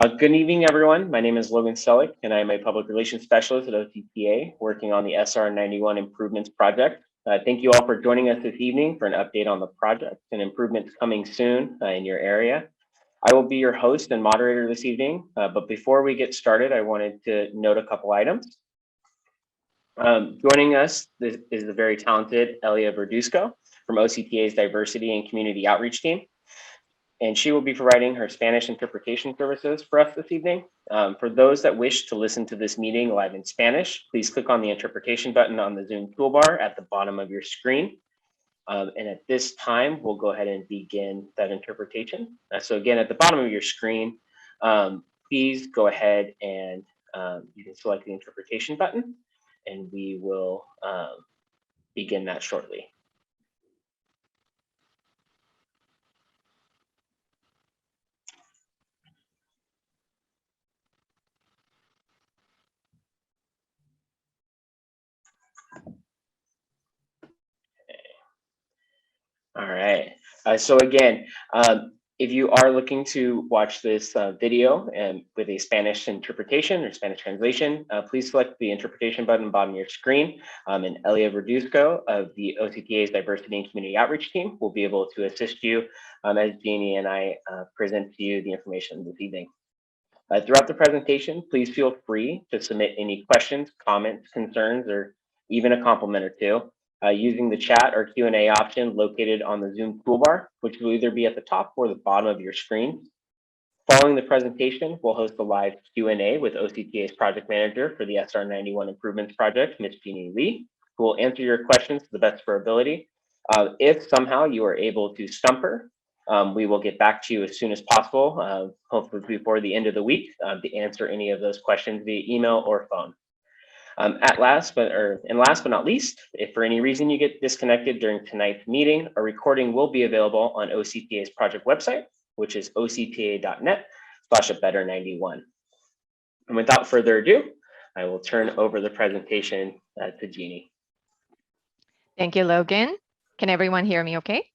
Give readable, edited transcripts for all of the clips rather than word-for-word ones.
Good evening, everyone. My name is Logan Selleck, and I am a public relations specialist at OCTA, working on the SR-91 improvements project. Thank you all for joining us this evening for an update on the project and improvements coming soon in your area. I will be your host and moderator this evening, but before we get started, I wanted to note a couple items. Joining us is the very talented Elia Verduzco from OCTA's Diversity and Community Outreach team, and she will be providing her Spanish interpretation services for us this evening. For those that wish to listen to this meeting live in Spanish, please click on the interpretation button on the Zoom toolbar at the bottom of your screen. And at this time, we'll go ahead and begin that interpretation. So again, at the bottom of your screen, please go ahead and you can select the interpretation button, and we will begin that shortly. All right. So again, if you are looking to watch this video and with a Spanish interpretation or Spanish translation, please select the interpretation button bottom of your screen. And Elia Verduzco of the OCTA's Diversity and Community Outreach team will be able to assist you as Jeannie and I present to you the information this evening. Throughout the presentation, please feel free to submit any questions, comments, concerns, or even a compliment or two using the chat or Q&A option located on the Zoom toolbar, which will either be at the top or the bottom of your screen. Following the presentation, we'll host a live Q&A with OCTA's project manager for the SR-91 improvements project, Ms. Jeannie Lee, who will answer your questions to the best of her ability. If somehow you are able to stump her, we will get back to you as soon as possible, hopefully before the end of the week, to answer any of those questions via email or phone. Last but not least, if for any reason you get disconnected during tonight's meeting, a recording will be available on OCTA's project website, which is octa.net/abetter91. And without further ado, I will turn over the presentation to Jeannie. Thank you, Logan. Can everyone hear me okay?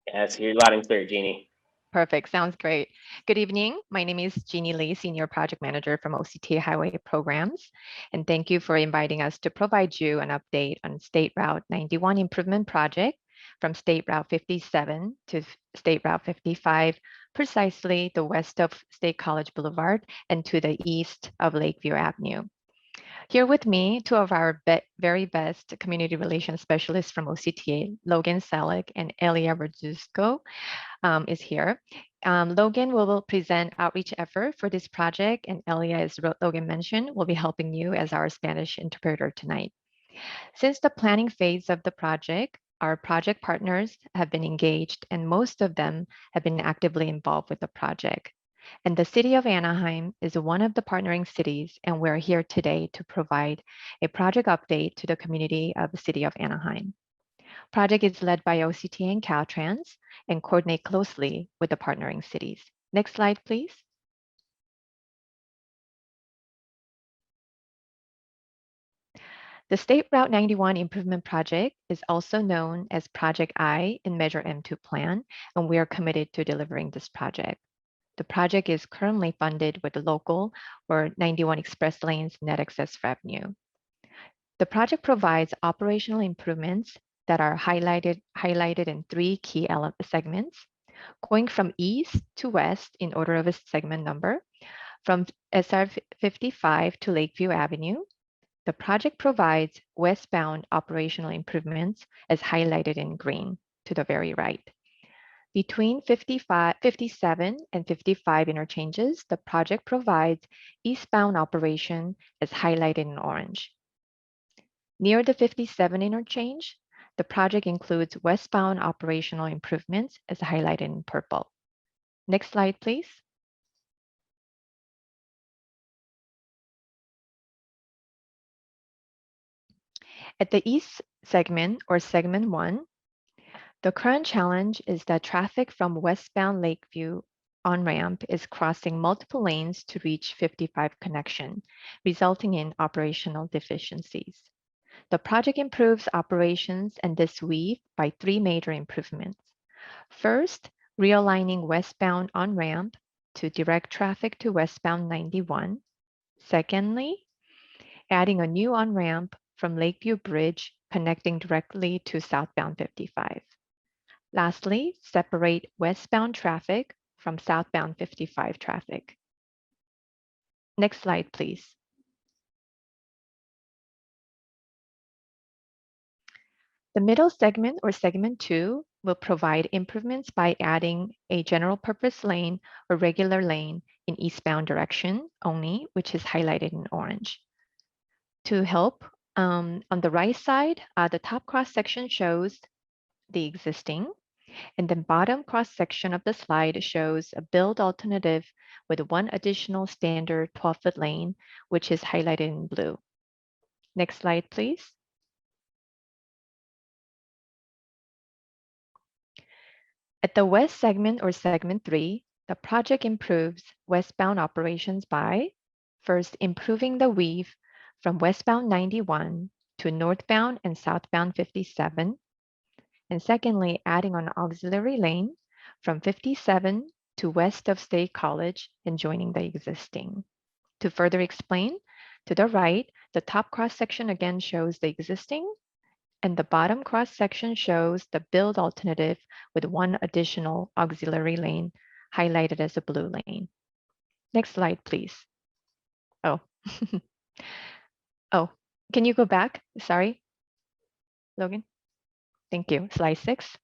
Yes, you're loud and clear, Jeannie. Perfect. Sounds great. Good evening. My name is Jeannie Lee, Senior Project Manager from OCTA Highway Programs. And thank you for inviting us to provide you an update on State Route 91 Improvement Project from State Route 57 to State Route 55, precisely the west of State College Boulevard and to the east of Lakeview Avenue. Here with me, two of our very best community relations specialists from OCTA, Logan Selleck and Elia Verduzco, is here. Logan will present outreach effort for this project, and Elia, as Logan mentioned, will be helping you as our Spanish interpreter tonight. Since the planning phase of the project, our project partners have been engaged, and most of them have been actively involved with the project. And the city of Anaheim is one of the partnering cities, and we're here today to provide a project update to the community of the city of Anaheim. Project is led by OCTA and Caltrans and coordinate closely with the partnering cities. Next slide, please. The State Route 91 Improvement Project is also known as Project I in Measure M2 Plan, and we are committed to delivering this project. The project is currently funded with the local or 91 express lanes net excess revenue. The project provides operational improvements that are highlighted in three key segments, going from east to west in order of a segment number, from SR-55 to Lakeview Avenue. The project provides westbound operational improvements as highlighted in green to the very right. Between 57 and 55 interchanges, the project provides eastbound operation as highlighted in orange. Near the 57 interchange, the project includes westbound operational improvements as highlighted in purple. Next slide, please. At the east segment, or segment 1, the current challenge is that traffic from westbound Lakeview on-ramp is crossing multiple lanes to reach 55 connection, resulting in operational deficiencies. The project improves operations and this weave by 3 major improvements. First, realigning westbound on-ramp to direct traffic to westbound 91. Secondly, adding a new on-ramp from Lakeview Bridge connecting directly to southbound 55. Lastly, separate westbound traffic from southbound 55 traffic. Next slide, please. The middle segment, or segment 2, will provide improvements by adding a general purpose lane or regular lane in eastbound direction only, which is highlighted in orange. To help, on the right side, the top cross section shows the existing, and the bottom cross section of the slide shows a build alternative with one additional standard 12-foot lane, which is highlighted in blue. Next slide, please. At the west segment, or segment 3, the project improves westbound operations by first improving the weave from westbound 91 to northbound and southbound 57, and secondly, adding an auxiliary lane from 57 to west of State College and joining the existing. To further explain, to the right, the top cross section again shows the existing, and the bottom cross section shows the build alternative with one additional auxiliary lane highlighted as a blue lane. Next slide, please. Oh, oh, can you go back? Sorry, Logan. Thank you. Slide 6.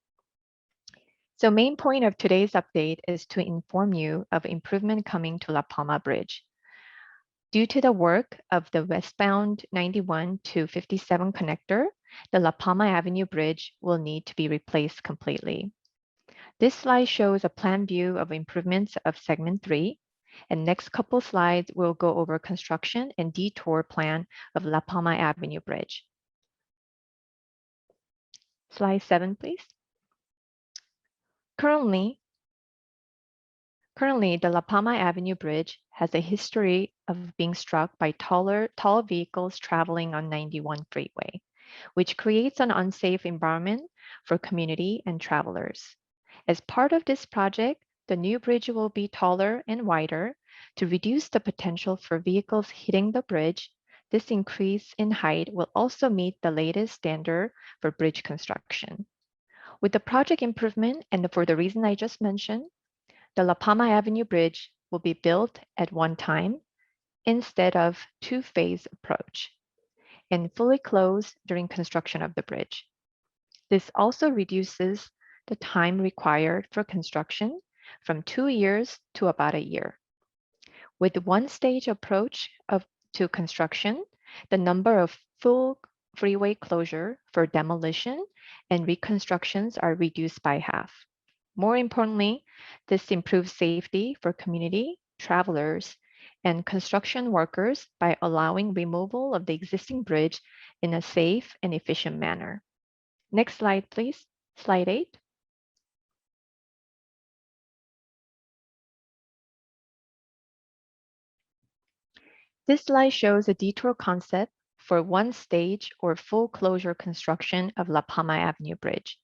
So main point of today's update is to inform you of improvement coming to La Palma Bridge. Due to the work of the westbound 91 to 57 connector, the La Palma Avenue Bridge will need to be replaced completely. This slide shows a plan view of improvements of segment 3, and next couple slides will go over construction and detour plan of La Palma Avenue Bridge. Slide 7, please. Currently, the La Palma Avenue Bridge has a history of being struck by tall vehicles traveling on 91 freeway, which creates an unsafe environment for community and travelers. As part of this project, the new bridge will be taller and wider to reduce the potential for vehicles hitting the bridge. This increase in height will also meet the latest standard for bridge construction. With the project improvement and for the reason I just mentioned, the La Palma Avenue Bridge will be built at one time instead of two-phase approach and fully closed during construction of the bridge. This also reduces the time required for construction from 2 years to about a year. With the one-stage approach to construction, the number of full freeway closure for demolition and reconstructions are reduced by half. More importantly, this improves safety for community, travelers, and construction workers by allowing removal of the existing bridge in a safe and efficient manner. Next slide, please. Slide 8. This slide shows a detour concept for one stage or full closure construction of La Palma Avenue Bridge.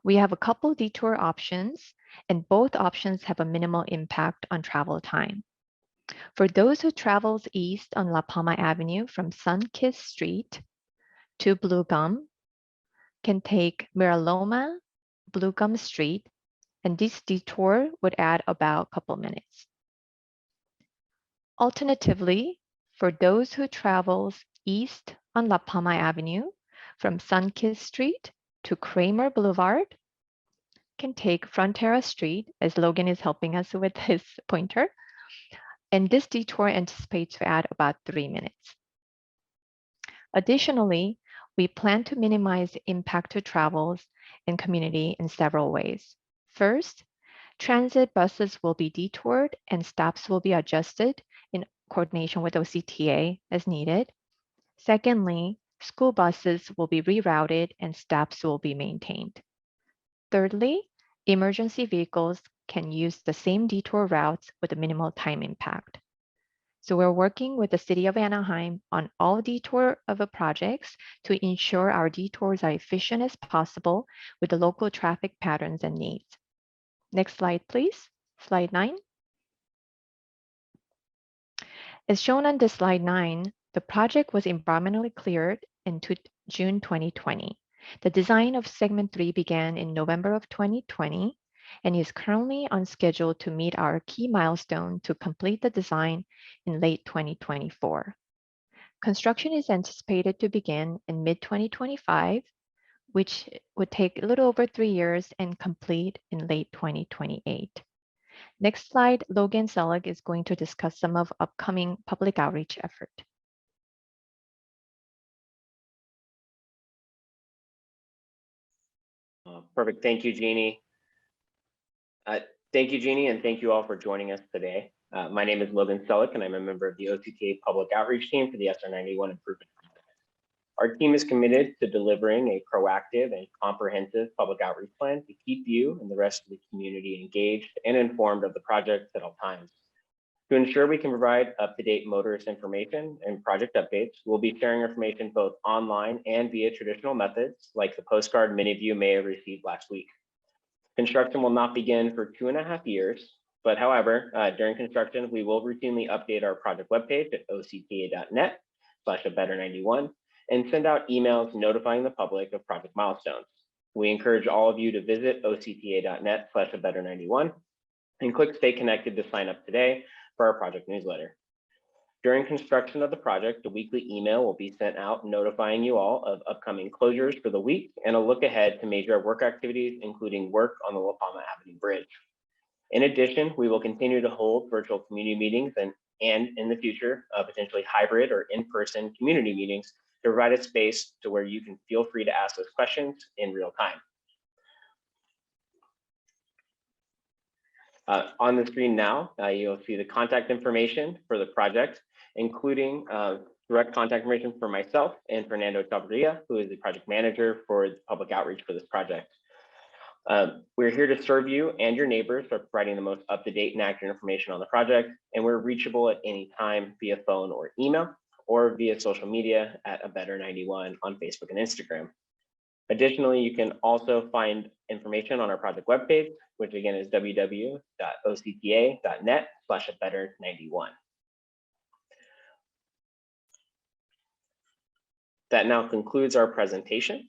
We have a couple detour options, and both options have a minimal impact on travel time. For those who travels east on La Palma Avenue from Sunkist Street to Blue Gum, can take Miraloma, Blue Gum Street, and this detour would add about a couple minutes. Alternatively, for those who travels east on La Palma Avenue from Sunkist Street to Kramer Boulevard, can take Frontera Street, as Logan is helping us with his pointer, and this detour anticipates to add about 3 minutes. Additionally, we plan to minimize the impact to travels and community in several ways. First, transit buses will be detoured and stops will be adjusted in coordination with OCTA as needed. Secondly, school buses will be rerouted and stops will be maintained. Thirdly, emergency vehicles can use the same detour routes with a minimal time impact. So we're working with the City of Anaheim on all detour of the projects to ensure our detours are efficient as possible with the local traffic patterns and needs. Next slide, please. Slide 9. As shown on the slide 9, the project was environmentally cleared in June 2020. The design of segment 3 began in November of 2020 and is currently on schedule to meet our key milestone to complete the design in late 2024. Construction is anticipated to begin in mid-2025, which would take a little over 3 years and complete in late 2028. Next slide, Logan Selig is going to discuss some of upcoming public outreach effort. Perfect. Thank you, Jeannie. Thank you, Jeannie, and thank you all for joining us today. My name is Logan Selig, and I'm a member of the OCTA Public Outreach Team for the SR-91 Improvement Project. Our team is committed to delivering a proactive and comprehensive public outreach plan to keep you and the rest of the community engaged and informed of the project at all times. To ensure we can provide up-to-date motorist information and project updates, we'll be sharing information both online and via traditional methods, like the postcard many of you may have received last week. Construction will not begin for 2.5 years, but however, during construction, we will routinely update our project webpage at octa.net/abetter91 and send out emails notifying the public of project milestones. We encourage all of you to visit octa.net/abetter91 and click Stay Connected to sign up today for our project newsletter. During construction of the project, a weekly email will be sent out notifying you all of upcoming closures for the week and a look ahead to major work activities, including work on the La Palma Avenue Bridge. In addition, we will continue to hold virtual community meetings and in the future, potentially hybrid or in-person community meetings to provide a space to where you can feel free to ask those questions in real time. On the screen now, you'll see the contact information for the project, including direct contact information for myself and Fernando Chavarria, who is the project manager for the public outreach for this project. We're here to serve you and your neighbors by providing the most up-to-date and accurate information on the project, and we're reachable at any time via phone or email, or via social media at abetter91 on Facebook and Instagram. Additionally, you can also find information on our project webpage, which again is www.octa.net/abetter91. That now concludes our presentation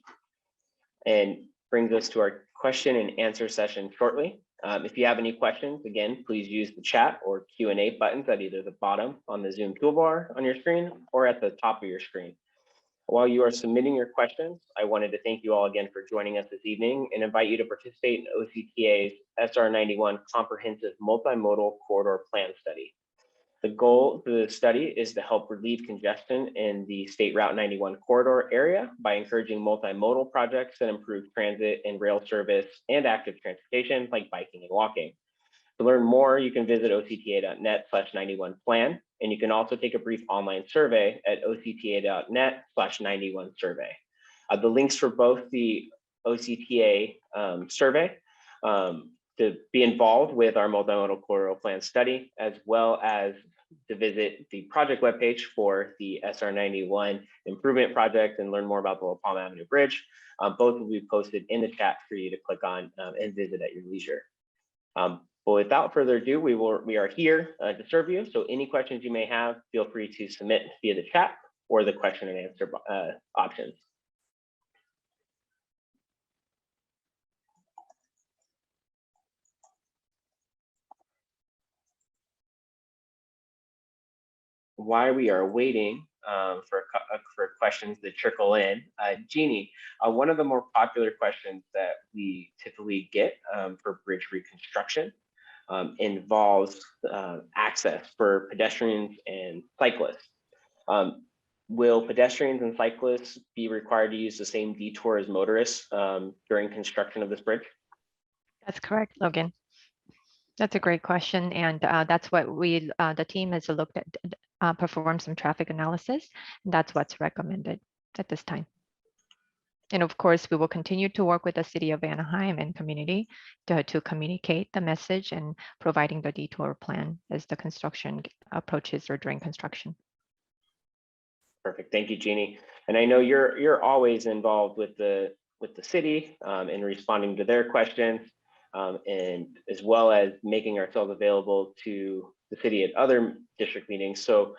and brings us to our question and answer session shortly. If you have any questions, again, please use the chat or Q&A buttons at either the bottom on the Zoom toolbar on your screen or at the top of your screen. While you are submitting your questions, I wanted to thank you all again for joining us this evening and invite you to participate in OCTA's SR-91 Comprehensive Multimodal Corridor Plan Study. The goal of the study is to help relieve congestion in the State Route 91 corridor area by encouraging multimodal projects that improve transit and rail service and active transportation like biking and walking. To learn more, you can visit octa.net/91plan, and you can also take a brief online survey at octa.net/91survey. The links for both the OCTA survey to be involved with our multimodal corridor plan study, as well as to visit the project webpage for the SR-91 improvement project and learn more about the La Palma Avenue Bridge. Both will be posted in the chat for you to click on and visit at your leisure. But without further ado, we are here to serve you. So any questions you may have, feel free to submit via the chat or the question and answer options. While we are waiting for questions to trickle in, Jeannie, one of the more popular questions that we typically get for bridge reconstruction involves access for pedestrians and cyclists. Will pedestrians and cyclists be required to use the same detour as motorists during construction of this bridge? That's correct, Logan. That's a great question, and that's what the team has looked at, performed some traffic analysis, and that's what's recommended at this time. And of course, we will continue to work with the city of Anaheim and community to communicate the message and providing the detour plan as the construction approaches or during construction. Perfect, thank you, Jeannie. And I know you're always involved with the city in responding to their questions. And as well as making ourselves available to the city at other district meetings. So,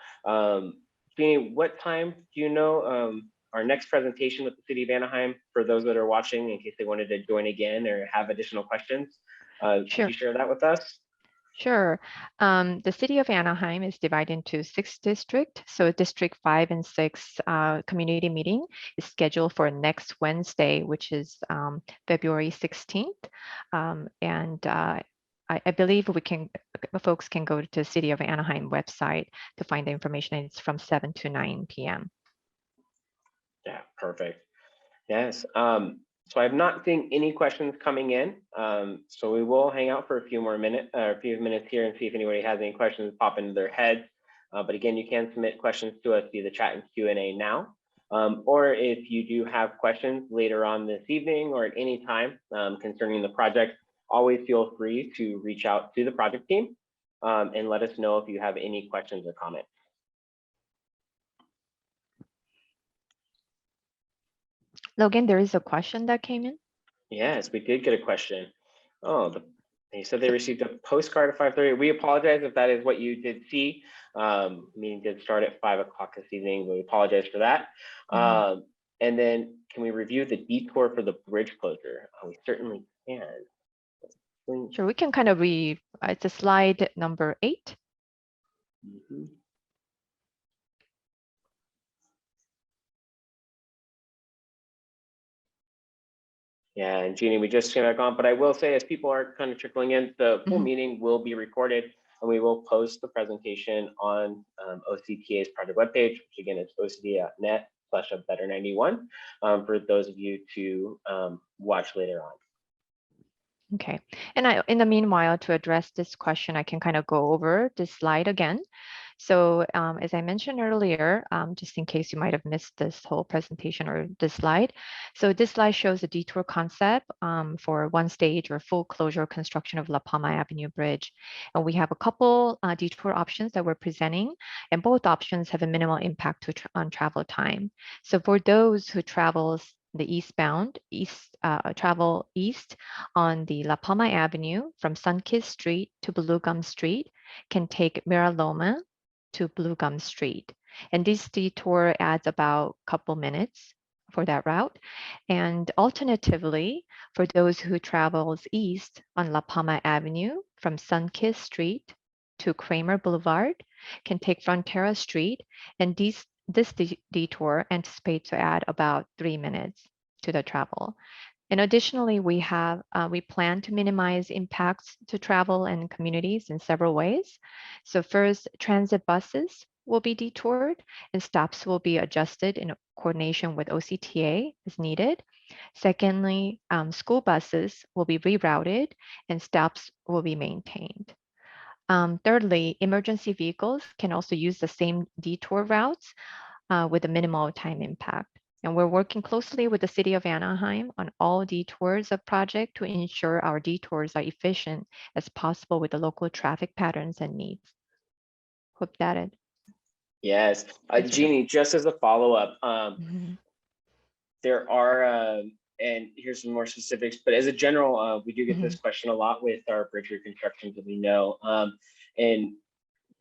Jeannie, what time do you know our next presentation with the city of Anaheim, for those that are watching, in case they wanted to join again or have additional questions? Could Sure. you share that with us? Sure. The city of Anaheim is divided into 6 districts. So District 5 and 6 community meeting is scheduled for next Wednesday, which is February 16th. I believe folks can go to the City of Anaheim website to find the information. It's from 7 to 9 p.m. Yeah, perfect. Yes. So I'm not seeing any questions coming in. So we will hang out for a few minutes here and see if anybody has any questions pop into their head. But again, you can submit questions to us via the chat and Q&A now. Or if you do have questions later on this evening or at any time concerning the project, always feel free to reach out to the project team and let us know if you have any questions or comments. Logan, there is a question that came in. Yes, we did get a question. Oh, they said they received a postcard at 5:30. We apologize if that is what you did see. Meeting did start at 5 o'clock this evening. We apologize for that. And then can we review the detour for the bridge closure? We certainly can. Sure, we can kind of it's a slide number 8. Yeah, and Jeannie, we just came back on, but I will say, as people are kind of trickling in, the full meeting will be recorded, and we will post the presentation on OCTA's project webpage, which again is octa.net/better91, for those of you to watch later on. Okay, and in the meanwhile, to address this question, I can kind of go over this slide again. So as I mentioned earlier, just in case you might have missed this whole presentation or this slide. So this slide shows a detour concept for one stage or full closure construction of La Palma Avenue Bridge. And we have a couple detour options that we're presenting, and both options have a minimal impact on travel time. So for those who travels the travel east on the La Palma Avenue from Sunkist Street to Blue Gum Street, can take Mira Loma to Blue Gum Street. And this detour adds about a couple minutes for that route. And alternatively, for those who travels east on La Palma Avenue from Sunkist Street to Kramer Boulevard, can take Frontera Street, and this detour anticipates to add about 3 minutes to the travel. And additionally, we plan to minimize impacts to travel and communities in several ways. So first, transit buses will be detoured and stops will be adjusted in coordination with OCTA as needed. Secondly, school buses will be rerouted and stops will be maintained. Thirdly, emergency vehicles can also use the same detour routes with a minimal time impact. And we're working closely with the City of Anaheim on all detours of project to ensure our detours are efficient as possible with the local traffic patterns and needs. Hope that it. Yes, Jeannie, just as a follow-up, there are, and here's some more specifics, but as a general, we do get this question a lot with our bridge reconstructions that we know. And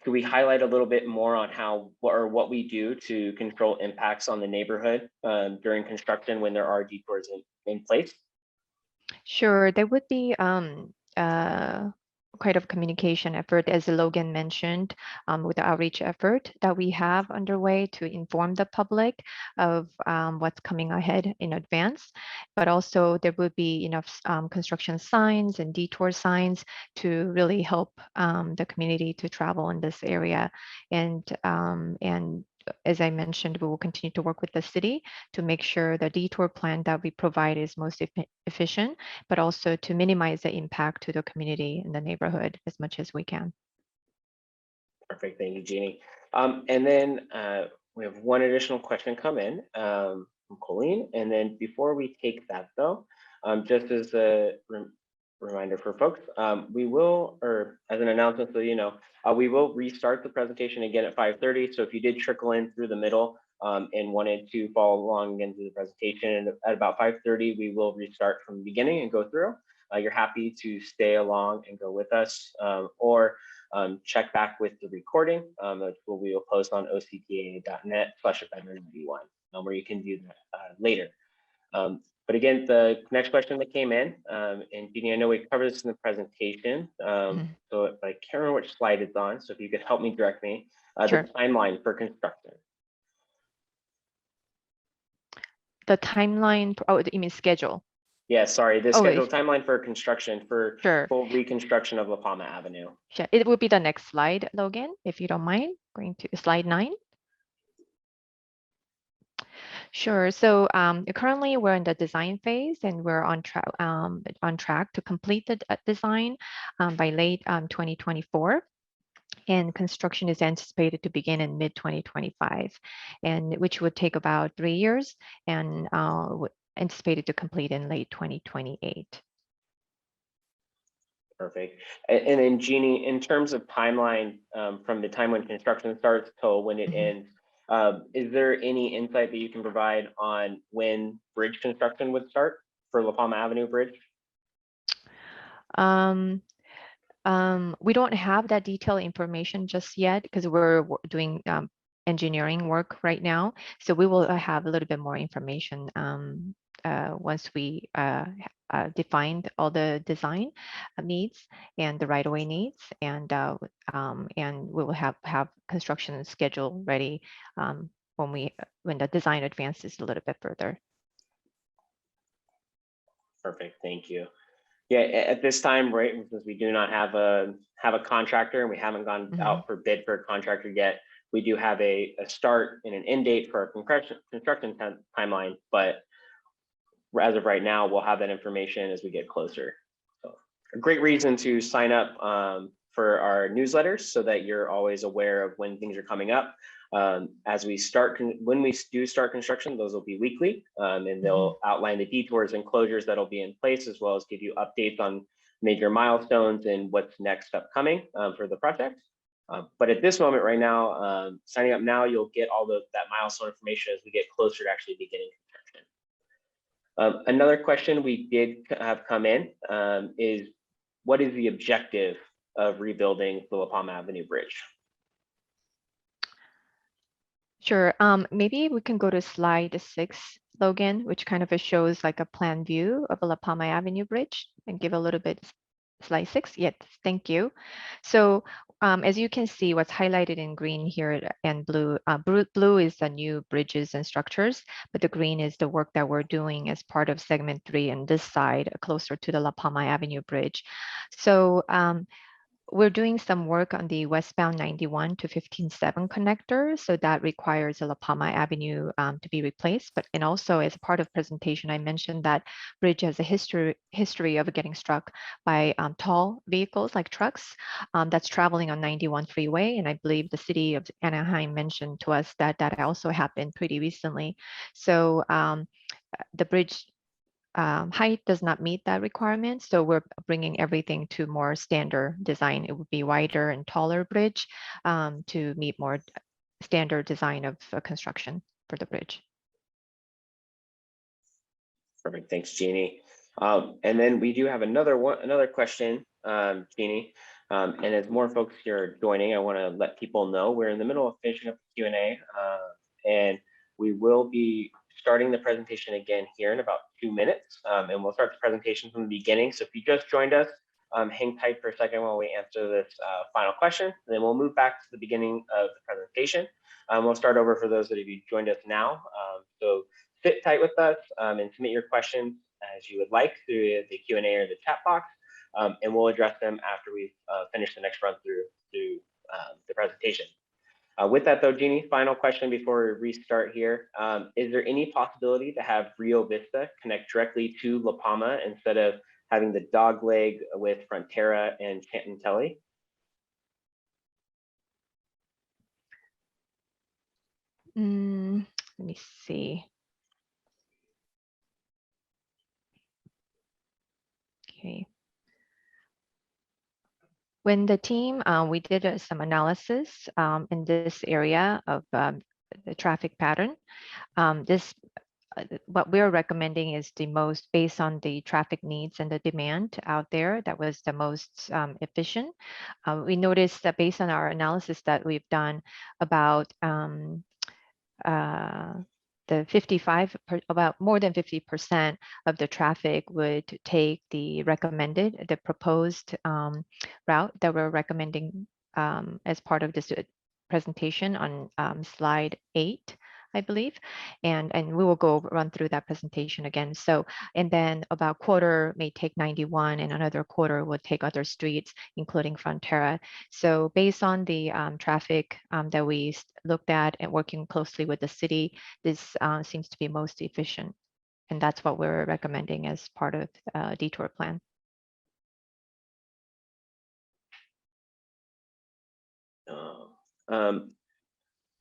could we highlight a little bit more on what we do to control impacts on the neighborhood during construction when there are detours in place? Sure, there would be quite a communication effort, as Logan mentioned, with the outreach effort that we have underway to inform the public of what's coming ahead in advance. But also there would be enough construction signs and detour signs to really help the community to travel in this area. And as I mentioned, we will continue to work with the city to make sure the detour plan that we provide is most efficient, but also to minimize the impact to the community and the neighborhood as much as we can. Perfect, thank you, Jeannie. And then we have one additional question come in from Colleen. And then before we take that though, just as a reminder for folks, we will, or as an announcement so you know, we will restart the presentation again at 5:30. So if you did trickle in through the middle and wanted to follow along again through the presentation, at about 5:30, we will restart from the beginning and go through. You're happy to stay along and go with us, or check back with the recording that we will post on octa.net/event91, where you can view that later. But again, the next question that came in, and Jeannie, I know we covered this in the presentation, but I can't remember which slide it's on. So if you could help me direct me, Sure. the timeline for construction. The timeline, oh, you mean schedule? Yeah, sorry, the schedule timeline for construction for full reconstruction of La Palma Avenue. Sure. It will be the next slide, Logan, if you don't mind, going to slide 9. Sure. So currently we're in the design phase, and we're on track to complete the design by late 2024. And construction is anticipated to begin in mid-2025, and which would take about 3 years, and anticipated to complete in late 2028. Perfect. And then Jeannie, in terms of timeline from the time when construction starts till when it ends, is there any insight that you can provide on when bridge construction would start for La Palma Avenue Bridge? We don't have that detailed information just yet because we're doing engineering work right now. So we will have a little bit more information once we defined all the design needs and the right-of-way needs, and we will have construction schedule ready when the design advances a little bit further. Perfect, thank you. Yeah, at this time, right, because we do not have a contractor and we haven't gone out for bid for a contractor yet, we do have a start and an end date for our construction timeline, but as of right now, we'll have that information as we get closer. So a great reason to sign up for our newsletters so that you're always aware of when things are coming up. As we start, when we do start construction, those will be weekly, and they'll outline the detours and closures that'll be in place, as well as give you updates on major milestones and what's next upcoming for the project. But at this moment right now, signing up now, you'll get all that milestone information as we get closer to actually beginning construction. Another question we did have come in is, what is the objective of rebuilding the La Palma Avenue Bridge? Sure. Maybe we can go to slide 6, Logan, which kind of shows like a plan view of a La Palma Avenue Bridge, and give a little bit. Slide 6. Yes, thank you. So as you can see, what's highlighted in green here and blue, blue is the new bridges and structures, but the green is the work that we're doing as part of segment 3 and this side closer to the La Palma Avenue Bridge. So we're doing some work on the westbound 91 to 15-7 connector, so that requires a La Palma Avenue to be replaced. And also as a part of presentation, I mentioned that bridge has a history of getting struck by tall vehicles like trucks that's traveling on 91 freeway. And I believe the city of Anaheim mentioned to us that that also happened pretty recently. So the bridge height does not meet that requirement, so we're bringing everything to more standard design. It would be wider and taller bridge to meet more standard design of construction for the bridge. Perfect, thanks, Jeannie. And then we do have another question, Jeannie. And as more folks here are joining, I want to let people know we're in the middle of finishing up the Q&A, and we will be starting the presentation again here in about 2 minutes, and we'll start the presentation from the beginning. So if you just joined us, hang tight for a second while we answer this final question, and then we'll move back to the beginning of the presentation. We'll start over for those that have joined us now. So sit tight with us and submit your questions as you would like through the Q&A or the chat box, and we'll address them after we've finished the next run through the presentation. With that though, Jeannie, final question before we restart here. Is there any possibility to have Rio Vista connect directly to La Palma instead of having the dog leg with Frontera and Chantilly? Let me see. Okay. When the team, we did some analysis in this area of the traffic pattern. This what we're recommending is the most based on the traffic needs and the demand out there. That was the most efficient. We noticed that based on our analysis that we've done about the 55, about more than 50% of the traffic would take the recommended, the proposed route that we're recommending as part of this presentation on slide 8, I believe. And we will run through that presentation again. So, and then about quarter may take 91 and another quarter will take other streets, including Frontera. So based on the traffic that we looked at and working closely with the city, this seems to be most efficient. And that's what we're recommending as part of detour plan.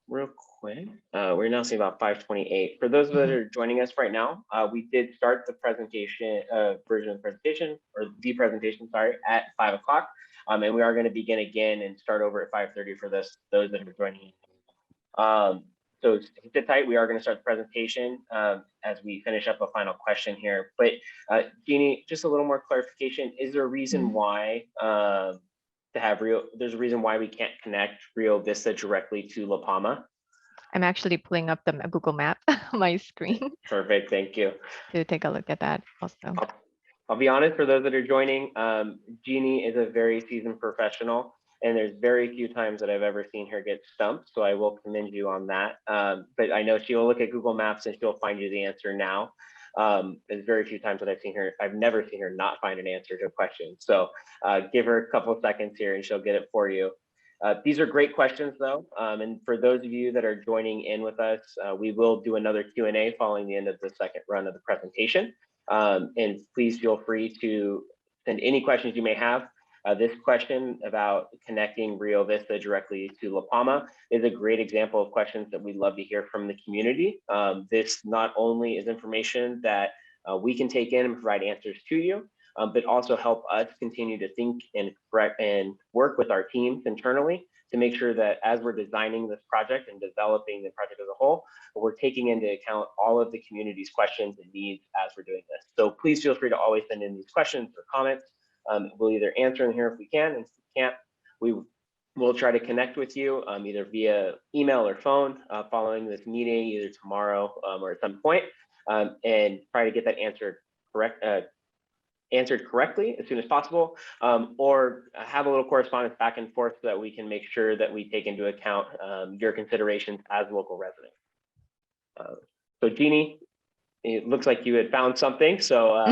Real quick, we're now seeing about 5:28. For those that are joining us right now, we did start the presentation version of the presentation, or the presentation, sorry, at 5 o'clock. And we are going to begin again and start over at 5:30 for those that are joining. So sit tight. We are going to start the presentation as we finish up a final question here. But Jeannie, just a little more clarification. Is there a reason why there's a reason why we can't connect Rio Vista directly to La Palma? I'm actually pulling up the Google map on my screen. Perfect, thank you. To take a look at that also. I'll be honest, for those that are joining, Jeannie is a very seasoned professional, and there's very few times that I've ever seen her get stumped, so I will commend you on that. But I know she will look at Google Maps and she'll find you the answer now. There's very few times that I've never seen her not find an answer to a question. So give her a couple of seconds here and she'll get it for you. These are great questions though. And for those of you that are joining in with us, we will do another Q&A following the end of the second run of the presentation. And please feel free to send any questions you may have. This question about connecting Rio Vista directly to La Palma is a great example of questions that we'd love to hear from the community. This not only is information that we can take in and provide answers to you, but also help us continue to think and work with our teams internally to make sure that as we're designing this project and developing the project as a whole, we're taking into account all of the community's questions and needs as we're doing this. So please feel free to always send in these questions or comments. We'll either answer in here if we can, and if we can't, we will try to connect with you either via email or phone following this meeting, either tomorrow or at some point, and try to get that answered correctly as soon as possible, or have a little correspondence back and forth so that we can make sure that we take into account your considerations as local residents. So Jeannie, it looks like you had found something, so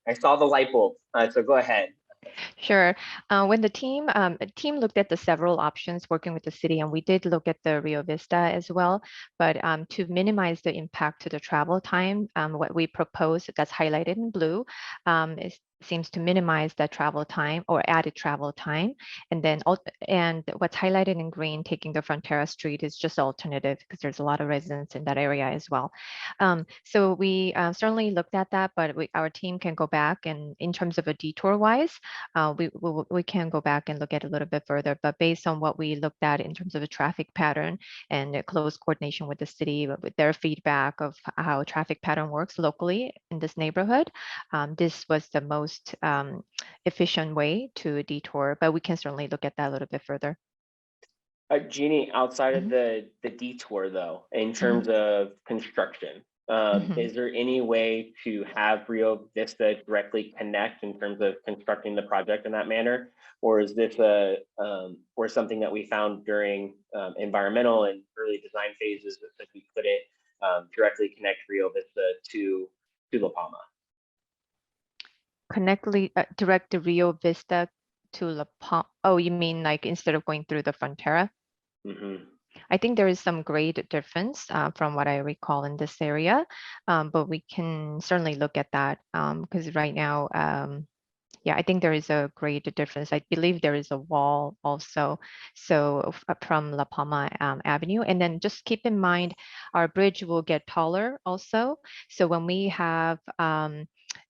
I saw the light bulb, so go ahead. Sure. When the team looked at the several options working with the city, and we did look at the Rio Vista as well, but to minimize the impact to the travel time, what we proposed that's highlighted in blue seems to minimize the travel time or added travel time. And then what's highlighted in green, taking the Frontera Street, is just alternative because there's a lot of residents in that area as well. So we certainly looked at that, but our team can go back, and in terms of a detour wise, we can go back and look at it a little bit further. But based on what we looked at in terms of a traffic pattern and a close coordination with the city, with their feedback of how traffic pattern works locally in this neighborhood, this was the most efficient way to detour, but we can certainly look at that a little bit further. Jeannie, outside of the detour though, in terms of construction, is there any way to have Rio Vista directly connect in terms of constructing the project in that manner? Or is this or something that we found during environmental and early design phases that we couldn't directly connect Rio Vista to La Palma? Direct the Rio Vista to La Palma. Oh, you mean like instead of going through the Frontera? I think there is some grade difference from what I recall in this area, but we can certainly look at that because right now, yeah, I think there is a grade difference. I believe there is a wall also, so from La Palma Avenue. And then just keep in mind, our bridge will get taller also. So when we have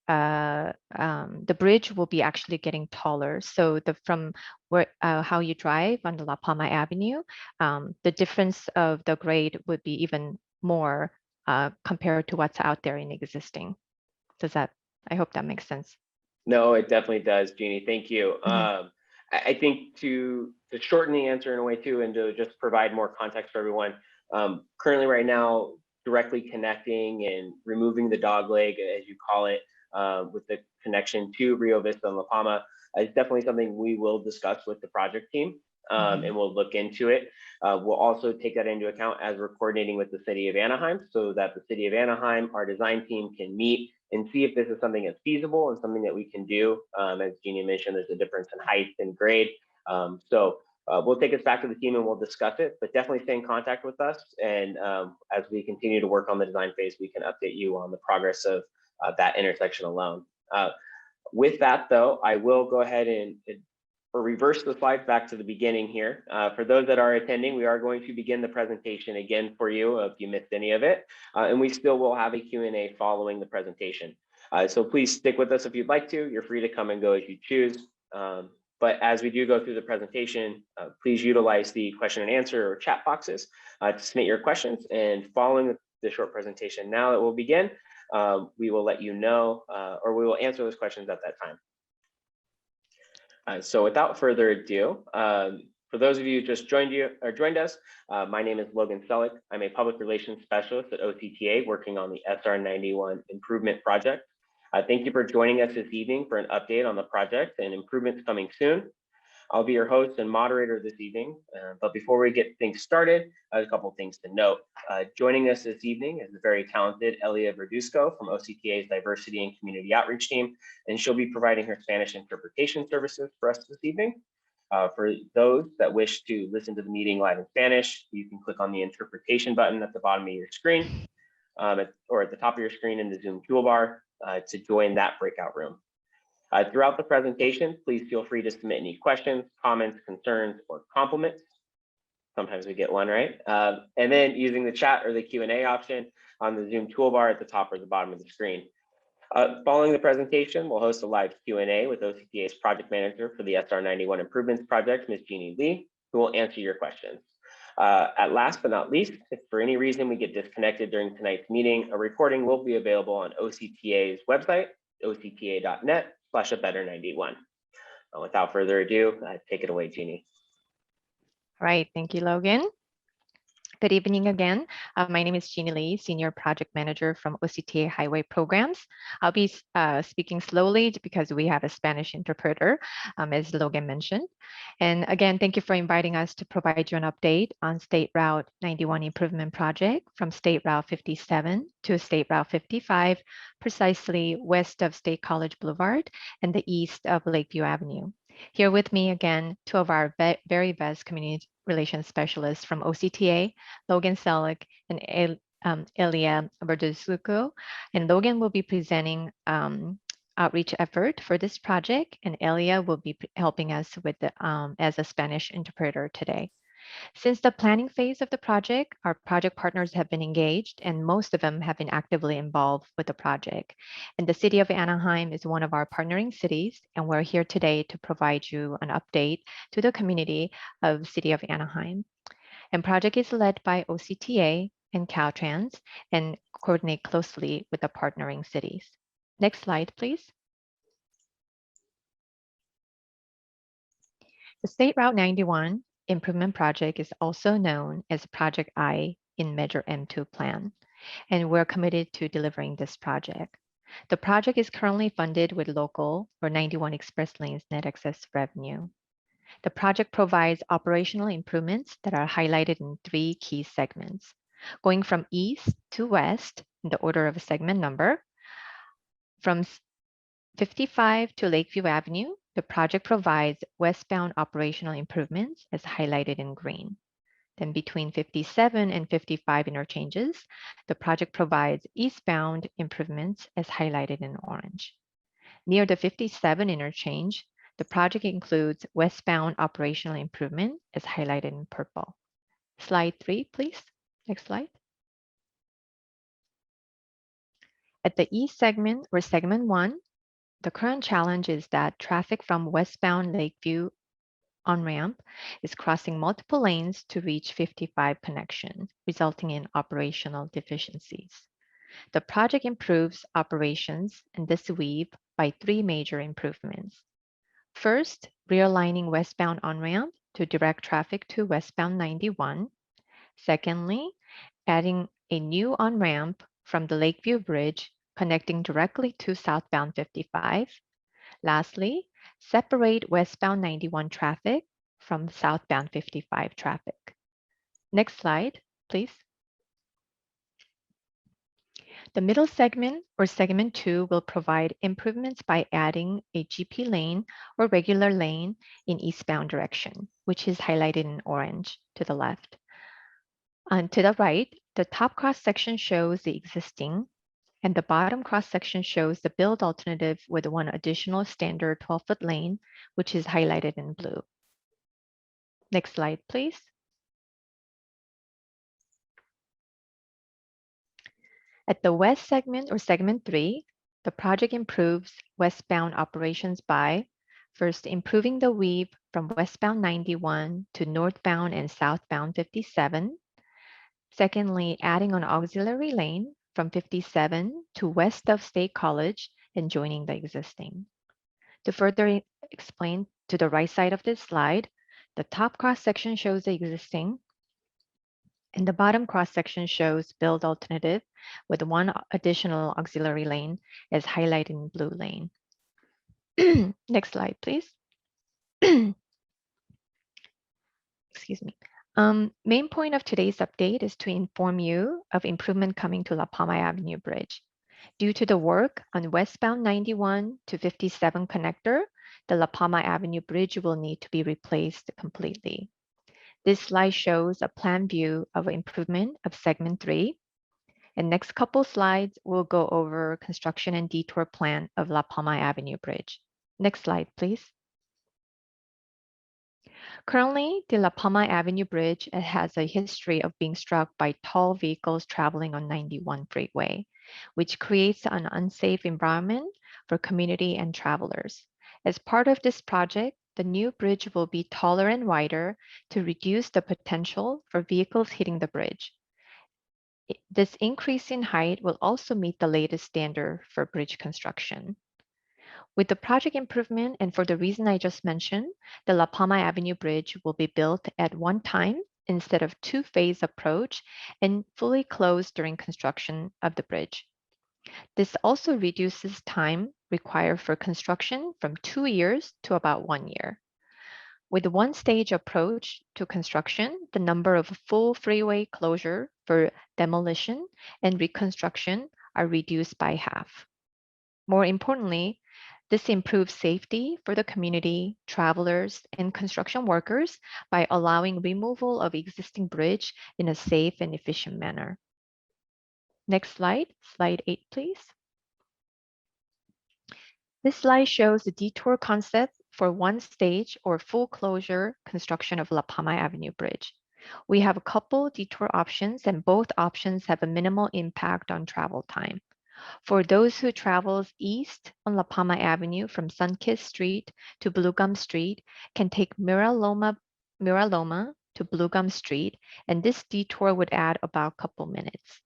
the bridge will be actually getting taller. So from where how you drive on the La Palma Avenue, the difference of the grade would be even more compared to what's out there in existing. I hope that makes sense. No, it definitely does, Jeannie. Thank you. I think to shorten the answer in a way too, and to just provide more context for everyone, currently right now, directly connecting and removing the dog leg, as you call it, with the connection to Rio Vista and La Palma is definitely something we will discuss with the project team, and we'll look into it. We'll also take that into account as we're coordinating with the city of Anaheim, so that the city of Anaheim, our design team, can meet and see if this is something that's feasible and something that we can do. As Jeannie mentioned, there's a difference in height and grade. So we'll take us back to the team and we'll discuss it, but definitely stay in contact with us. And as we continue to work on the design phase, we can update you on the progress of that intersection alone. With that though, I will go ahead and reverse the slides back to the beginning here. For those that are attending, we are going to begin the presentation again for you if you missed any of it. And we still will have a Q&A following the presentation. So please stick with us if you'd like to. You're free to come and go as you choose. But as we do go through the presentation, please utilize the question and answer or chat boxes to submit your questions. And following the short presentation now that we'll begin, we will let you know, or we will answer those questions at that time. So without further ado, for those of you who just joined us, my name is Logan Selleck. I'm a public relations specialist at OCTA working on the SR-91 improvement project. Thank you for joining us this evening for an update on the project and improvements coming soon. I'll be your host and moderator this evening, but before we get things started, a couple of things to note. Joining us this evening is the very talented Elia Verduzco from OCTA's Diversity and Community Outreach team, and she'll be providing her Spanish interpretation services for us this evening. For those that wish to listen to the meeting live in Spanish, you can click on the interpretation button at the bottom of your screen, or at the top of your screen in the Zoom toolbar to join that breakout room. Throughout the presentation, please feel free to submit any questions, comments, concerns, or compliments. Sometimes we get one right. And then using the chat or the Q&A option on the Zoom toolbar at the top or the bottom of the screen. Following the presentation, we'll host a live Q&A with OCTA's project manager for the SR-91 improvements project, Ms. Jeannie Lee, who will answer your questions. At last but not least, if for any reason we get disconnected during tonight's meeting, a recording will be available on OCTA's website, octa.net/abetter91. Without further ado, take it away, Jeannie. All right, thank you, Logan. Good evening again. My name is Jeannie Lee, Senior Project Manager from OCTA Highway Programs. I'll be speaking slowly because we have a Spanish interpreter, as Logan mentioned. And again, thank you for inviting us to provide you an update on State Route 91 Improvement Project from State Route 57 to State Route 55, precisely west of State College Boulevard and the east of Lakeview Avenue. Here with me again, two of our very best community relations specialists from OCTA, Logan Selleck and Elia Verduzco. And Logan will be presenting outreach effort for this project, and Elia will be helping us with the, as a Spanish interpreter today. Since the planning phase of the project, our project partners have been engaged and most of them have been actively involved with the project. And the city of Anaheim is one of our partnering cities, and we're here today to provide you an update to the community of city of Anaheim. And project is led by OCTA and Caltrans and coordinate closely with the partnering cities. Next slide, please. The State Route 91 Improvement Project is also known as Project I in Measure M2 plan, and we're committed to delivering this project. The project is currently funded with local or 91 Express Lanes net excess revenue. The project provides operational improvements that are highlighted in 3 key segments, going from east to west in the order of a segment number. From 55 to Lakeview Avenue, the project provides westbound operational improvements as highlighted in green. Then between 57 and 55 interchanges, the project provides eastbound improvements as highlighted in orange. Near the 57 interchange, the project includes westbound operational improvement as highlighted in purple. Slide 3, please. Next slide. At the east segment, or segment 1, the current challenge is that traffic from westbound Lakeview on-ramp is crossing multiple lanes to reach 55 connection, resulting in operational deficiencies. The project improves operations in this weave by 3 major improvements. First, realigning westbound on-ramp to direct traffic to westbound 91. Secondly, adding a new on-ramp from the Lakeview Bridge connecting directly to southbound 55. Lastly, separate westbound 91 traffic from southbound 55 traffic. Next slide, please. The middle segment, or segment 2, will provide improvements by adding a GP lane or regular lane in eastbound direction, which is highlighted in orange to the left. And to the right, the top cross-section shows the existing, and the bottom cross-section shows the build alternative with one additional standard 12-foot lane, which is highlighted in blue. Next slide, please. At the west segment, or segment 3, the project improves westbound operations by first improving the weave from westbound 91 to northbound and southbound 57. Secondly, adding an auxiliary lane from 57 to west of State College and joining the existing. To further explain, to the right side of this slide, the top cross-section shows the existing, and the bottom cross-section shows build alternative with one additional auxiliary lane as highlighted in blue lane. Next slide, please. Excuse me. Main point of today's update is to inform you of improvement coming to La Palma Avenue Bridge. Due to the work on westbound 91 to 57 connector, the La Palma Avenue Bridge will need to be replaced completely. This slide shows a plan view of improvement of segment 3. And next couple slides will go over construction and detour plan of La Palma Avenue Bridge. Next slide, please. Currently, the La Palma Avenue Bridge has a history of being struck by tall vehicles traveling on 91 freeway, which creates an unsafe environment for community and travelers. As part of this project, the new bridge will be taller and wider to reduce the potential for vehicles hitting the bridge. This increase in height will also meet the latest standard for bridge construction. With the project improvement and for the reason I just mentioned, the La Palma Avenue Bridge will be built at one time instead of two-phase approach and fully closed during construction of the bridge. This also reduces time required for construction from 2 years to about 1 year. With one stage approach to construction, the number of full freeway closure for demolition and reconstruction are reduced by half. More importantly, this improves safety for the community, travelers, and construction workers by allowing removal of existing bridge in a safe and efficient manner. Next slide, slide 8, please. This slide shows the detour concept for one stage or full closure construction of La Palma Avenue Bridge. We have a couple detour options, and both options have a minimal impact on travel time. For those who travels east on La Palma Avenue from Sunkist Street to Blue Gum Street, can take Mira Loma to Blue Gum Street, and this detour would add about a couple minutes.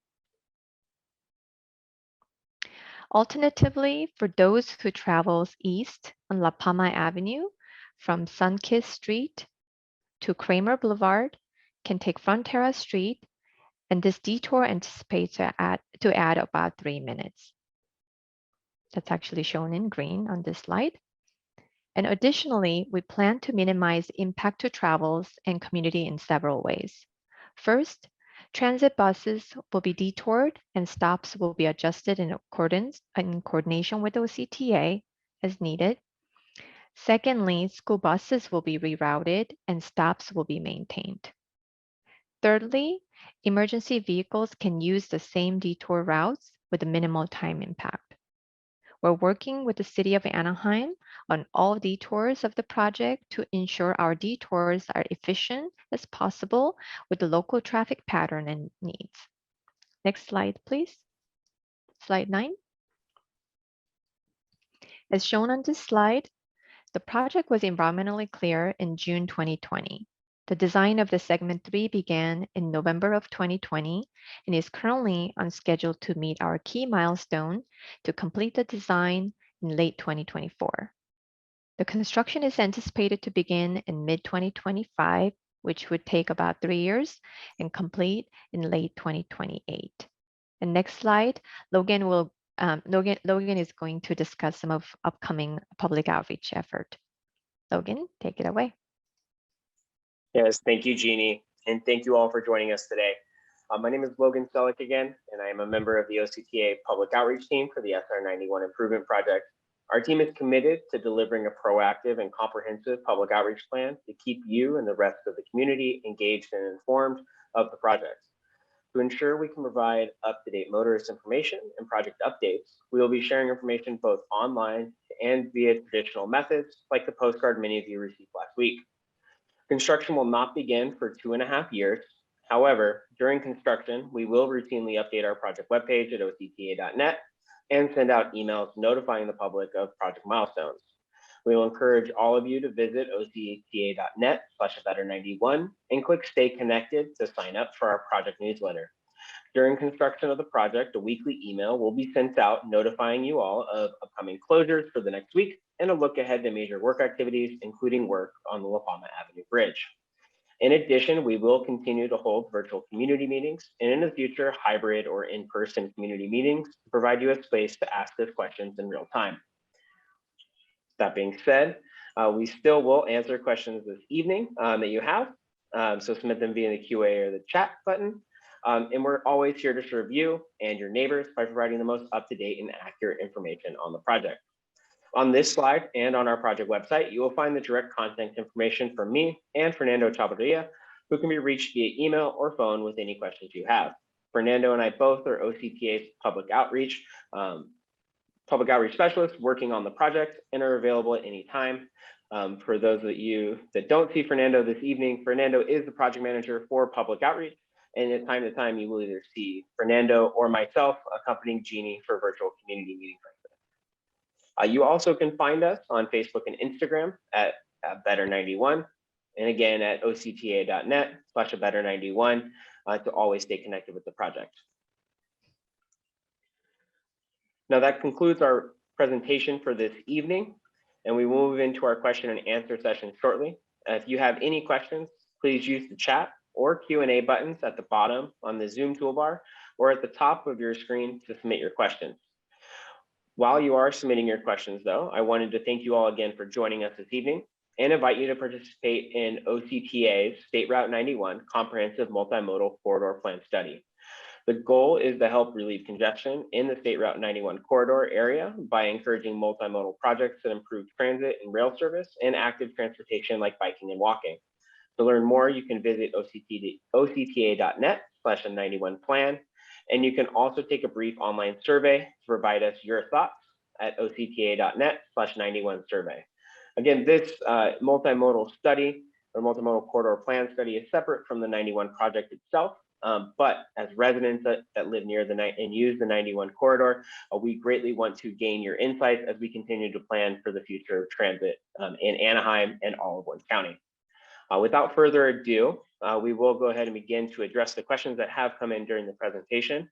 Alternatively, for those who travels east on La Palma Avenue from Sunkist Street to Kramer Boulevard, can take Frontera Street, and this detour anticipates to add about 3 minutes. That's actually shown in green on this slide. And additionally, we plan to minimize impact to travels and community in several ways. First, transit buses will be detoured and stops will be adjusted in coordination with OCTA as needed. Secondly, school buses will be rerouted and stops will be maintained. Thirdly, emergency vehicles can use the same detour routes with a minimal time impact. We're working with the City of Anaheim on all detours of the project to ensure our detours are efficient as possible with the local traffic pattern and needs. Next slide, please. Slide 9. As shown on this slide, The project was environmentally clear in June 2020. The design of the segment 3 began in November of 2020 and is currently on schedule to meet our key milestone to complete the design in late 2024. The construction is anticipated to begin in mid-2025, which would take about 3 years, and complete in late 2028. And next slide, Logan is going to discuss some of upcoming public outreach effort. Logan, take it away. Yes, thank you, Jeannie, and thank you all for joining us today. My name is Logan Selleck again, and I am a member of the OCTA Public Outreach Team for the SR-91 Improvement Project. Our team is committed to delivering a proactive and comprehensive public outreach plan to keep you and the rest of the community engaged and informed of the project. To ensure we can provide up-to-date motorist information and project updates, we will be sharing information both online and via traditional methods like the postcard many of you received last week. Construction will not begin for 2.5 years. However, during construction, we will routinely update our project webpage at octa.net and send out emails notifying the public of project milestones. We will encourage all of you to visit octa.net/better91 and click Stay Connected to sign up for our project newsletter. During construction of the project, a weekly email will be sent out notifying you all of upcoming closures for the next week and a look ahead to major work activities, including work on the La Palma Avenue Bridge. In addition, we will continue to hold virtual community meetings and in the future, hybrid or in-person community meetings to provide you a space to ask us questions in real time. That being said, we still will answer questions this evening that you have. So submit them via the QA or the chat button. And we're always here to serve you and your neighbors by providing the most up-to-date and accurate information on the project. On this slide and on our project website, you will find the direct contact information from me and Fernando Chavarria, who can be reached via email or phone with any questions you have. Fernando and I both are OCTA's public outreach specialists working on the project and are available at any time. For those of you that don't see Fernando this evening, Fernando is the project manager for public outreach. And at time to time, you will either see Fernando or myself accompanying Jeannie for virtual community meetings like this. You also can find us on Facebook and Instagram at Better91, and again at octa.net/better91 to always stay connected with the project. Now that concludes our presentation for this evening, and we will move into our question and answer session shortly. If you have any questions, please use the chat or Q&A buttons at the bottom on the Zoom toolbar or at the top of your screen to submit your questions. While you are submitting your questions though, I wanted to thank you all again for joining us this evening and invite you to participate in OCTA's State Route 91 Comprehensive Multimodal Corridor Plan Study. The goal is to help relieve congestion in the State Route 91 corridor area by encouraging multimodal projects that improve transit and rail service and active transportation like biking and walking. To learn more, you can visit octa.net/91plan, and you can also take a brief online survey to provide us your thoughts at octa.net/91survey. Again, this multimodal study or multimodal corridor plan study is separate from the 91 project itself, but as residents that live near and use the 91 corridor, we greatly want to gain your insights as we continue to plan for the future of transit in Anaheim and all of Orange County. Without further ado, we will go ahead and begin to address the questions that have come in during the presentation.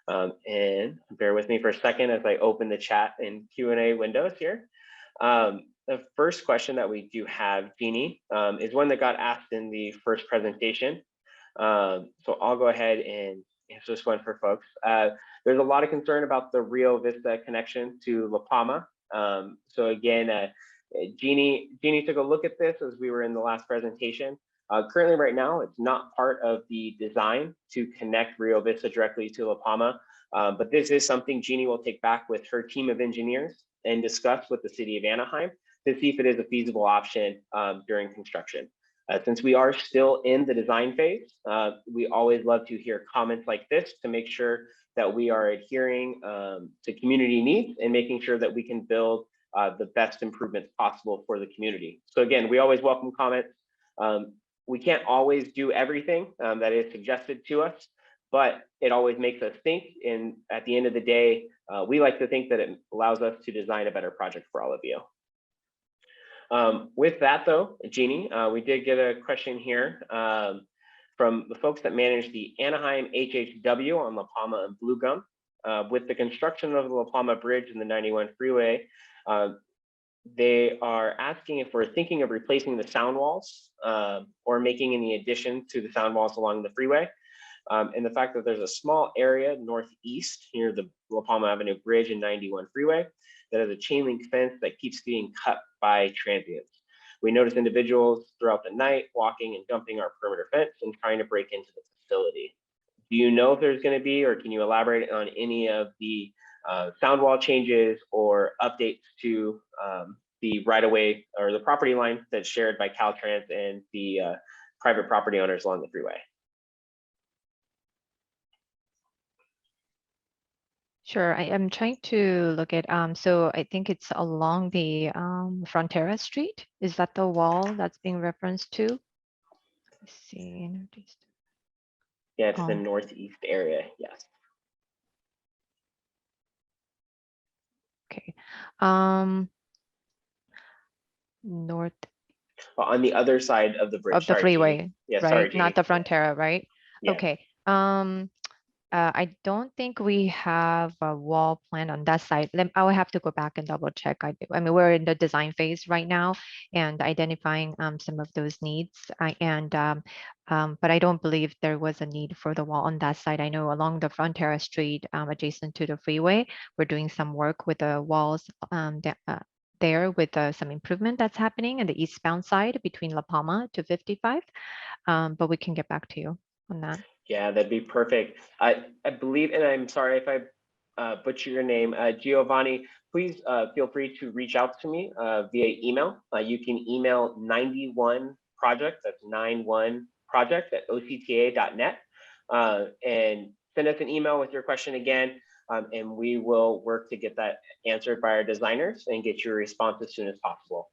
And bear with me for a second as I open the chat and Q&A windows here. The first question that we do have, Jeannie, is one that got asked in the first presentation. So I'll go ahead and answer this one for folks. There's a lot of concern about the Rio Vista connection to La Palma. So again, Jeannie took a look at this as we were in the last presentation. Currently right now, it's not part of the design to connect Rio Vista directly to La Palma, but this is something Jeannie will take back with her team of engineers and discuss with the city of Anaheim to see if it is a feasible option during construction. Since we are still in the design phase, we always love to hear comments like this to make sure that we are adhering to community needs and making sure that we can build the best improvements possible for the community. So again, we always welcome comments. We can't always do everything that is suggested to us, but it always makes us think. And at the end of the day, we like to think that it allows us to design a better project for all of you. With that though, Jeannie, we did get a question here from the folks that manage the Anaheim HHW on La Palma and Blue Gum. With the construction of the La Palma Bridge and the 91 freeway, they are asking if we're thinking of replacing the sound walls or making any addition to the sound walls along the freeway. And the fact that there's a small area northeast near the La Palma Avenue Bridge and 91 freeway that has a chain link fence that keeps getting cut by transients. We notice individuals throughout the night walking and jumping our perimeter fence and trying to break into the facility. Do you know if there's going to be, or can you elaborate on any of the sound wall changes or updates to the right-of-way or the property line that's shared by Caltrans and the private property owners along the freeway? Sure, I am trying to look at, so I think it's along the Frontera Street. Is that the wall that's being referenced to? Let's see. Yeah, it's the northeast area, yes. Okay. North. Well, on the other side of the bridge. Of the freeway, yeah, right? sorry, Not the Frontera, right? Yeah. Okay. I don't think we have a wall plan on that side. I will have to go back and double check. I mean, we're in the design phase right now and identifying some of those needs. But I don't believe there was a need for the wall on that side. I know along the Frontera Street, adjacent to the freeway, we're doing some work with the walls there with some improvement that's happening in the eastbound side between La Palma to 55. But we can get back to you on that. Yeah, that'd be perfect. I believe, and I'm sorry if I butcher your name, Giovanni, please feel free to reach out to me via email. You can email 91project, that's 91project at octa.net, and send us an email with your question again, and we will work to get that answered by our designers and get your response as soon as possible.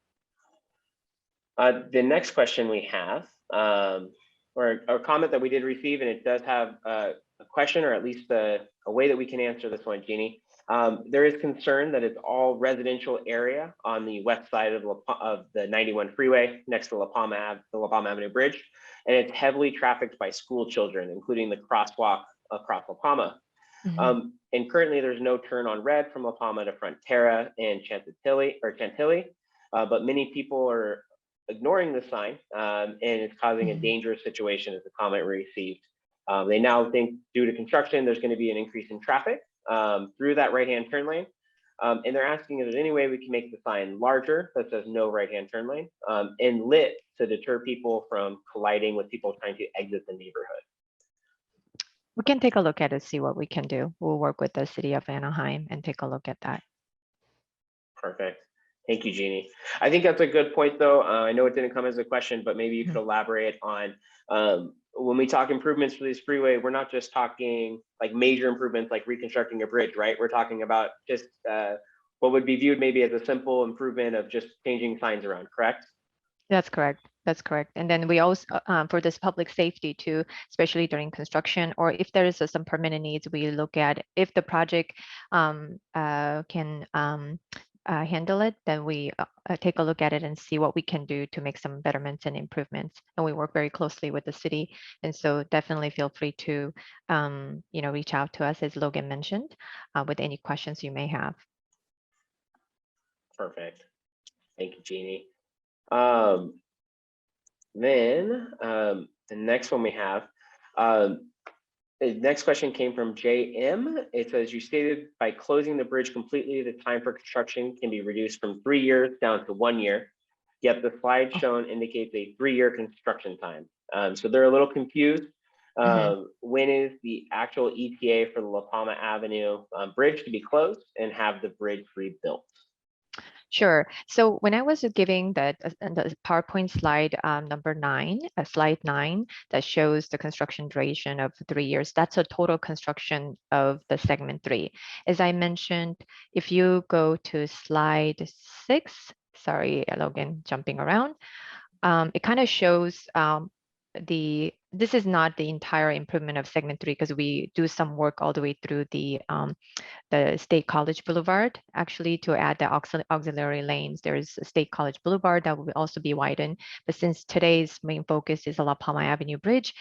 The next question we have, or a comment that we did receive, and it does have a question, or at least a way that we can answer this one, Jeannie. There is concern that it's all residential area on the west side of the 91 freeway next to the La Palma Avenue Bridge, and it's heavily trafficked by school children, including the crosswalk across La Palma. Mm-hmm. And currently there's no turn on red from La Palma to Frontera and Chantilly, but many people are ignoring the sign, and it's causing a dangerous situation, as the comment we received. They now think due to construction, there's going to be an increase in traffic through that right-hand turn lane. And they're asking if there's any way we can make the sign larger that says no right-hand turn lane and lit to deter people from colliding with people trying to exit the neighborhood. We can take a look at it, see what we can do. We'll work with the city of Anaheim and take a look at that. Perfect. Thank you, Jeannie. I think that's a good point, though. I know it didn't come as a question, but maybe you could elaborate on when we talk improvements for this freeway, we're not just talking like major improvements like reconstructing a bridge, right? We're talking about just what would be viewed maybe as a simple improvement of just changing signs around, correct? That's correct. That's correct. And then we also, for this public safety too, especially during construction, or if there is some permanent needs, we look at if the project can handle it, then we take a look at it and see what we can do to make some betterments and improvements. And we work very closely with the city. And so definitely feel free to, reach out to us, as Logan mentioned, with any questions you may have. Perfect. Thank you, Jeannie. Then the next one we have, the next question came from JM. It says, you stated by closing the bridge completely, the time for construction can be reduced from 3 years down to 1 year. Yet the slide shown indicates a 3-year construction time. So they're a little confused. When is the actual ETA for the La Palma Avenue bridge to be closed and have the bridge rebuilt? Sure. So when I was giving the PowerPoint slide number 9, slide 9, that shows the construction duration of 3 years, that's a total construction of the segment 3. As I mentioned, if you go to slide 6, sorry, Logan, jumping around, it kind of shows the this is not the entire improvement of segment 3 because we do some work all the way through the State College Boulevard, actually, to add the auxiliary lanes. There's a State College Boulevard that will also be widened. But since today's main focus is the La Palma Avenue Bridge,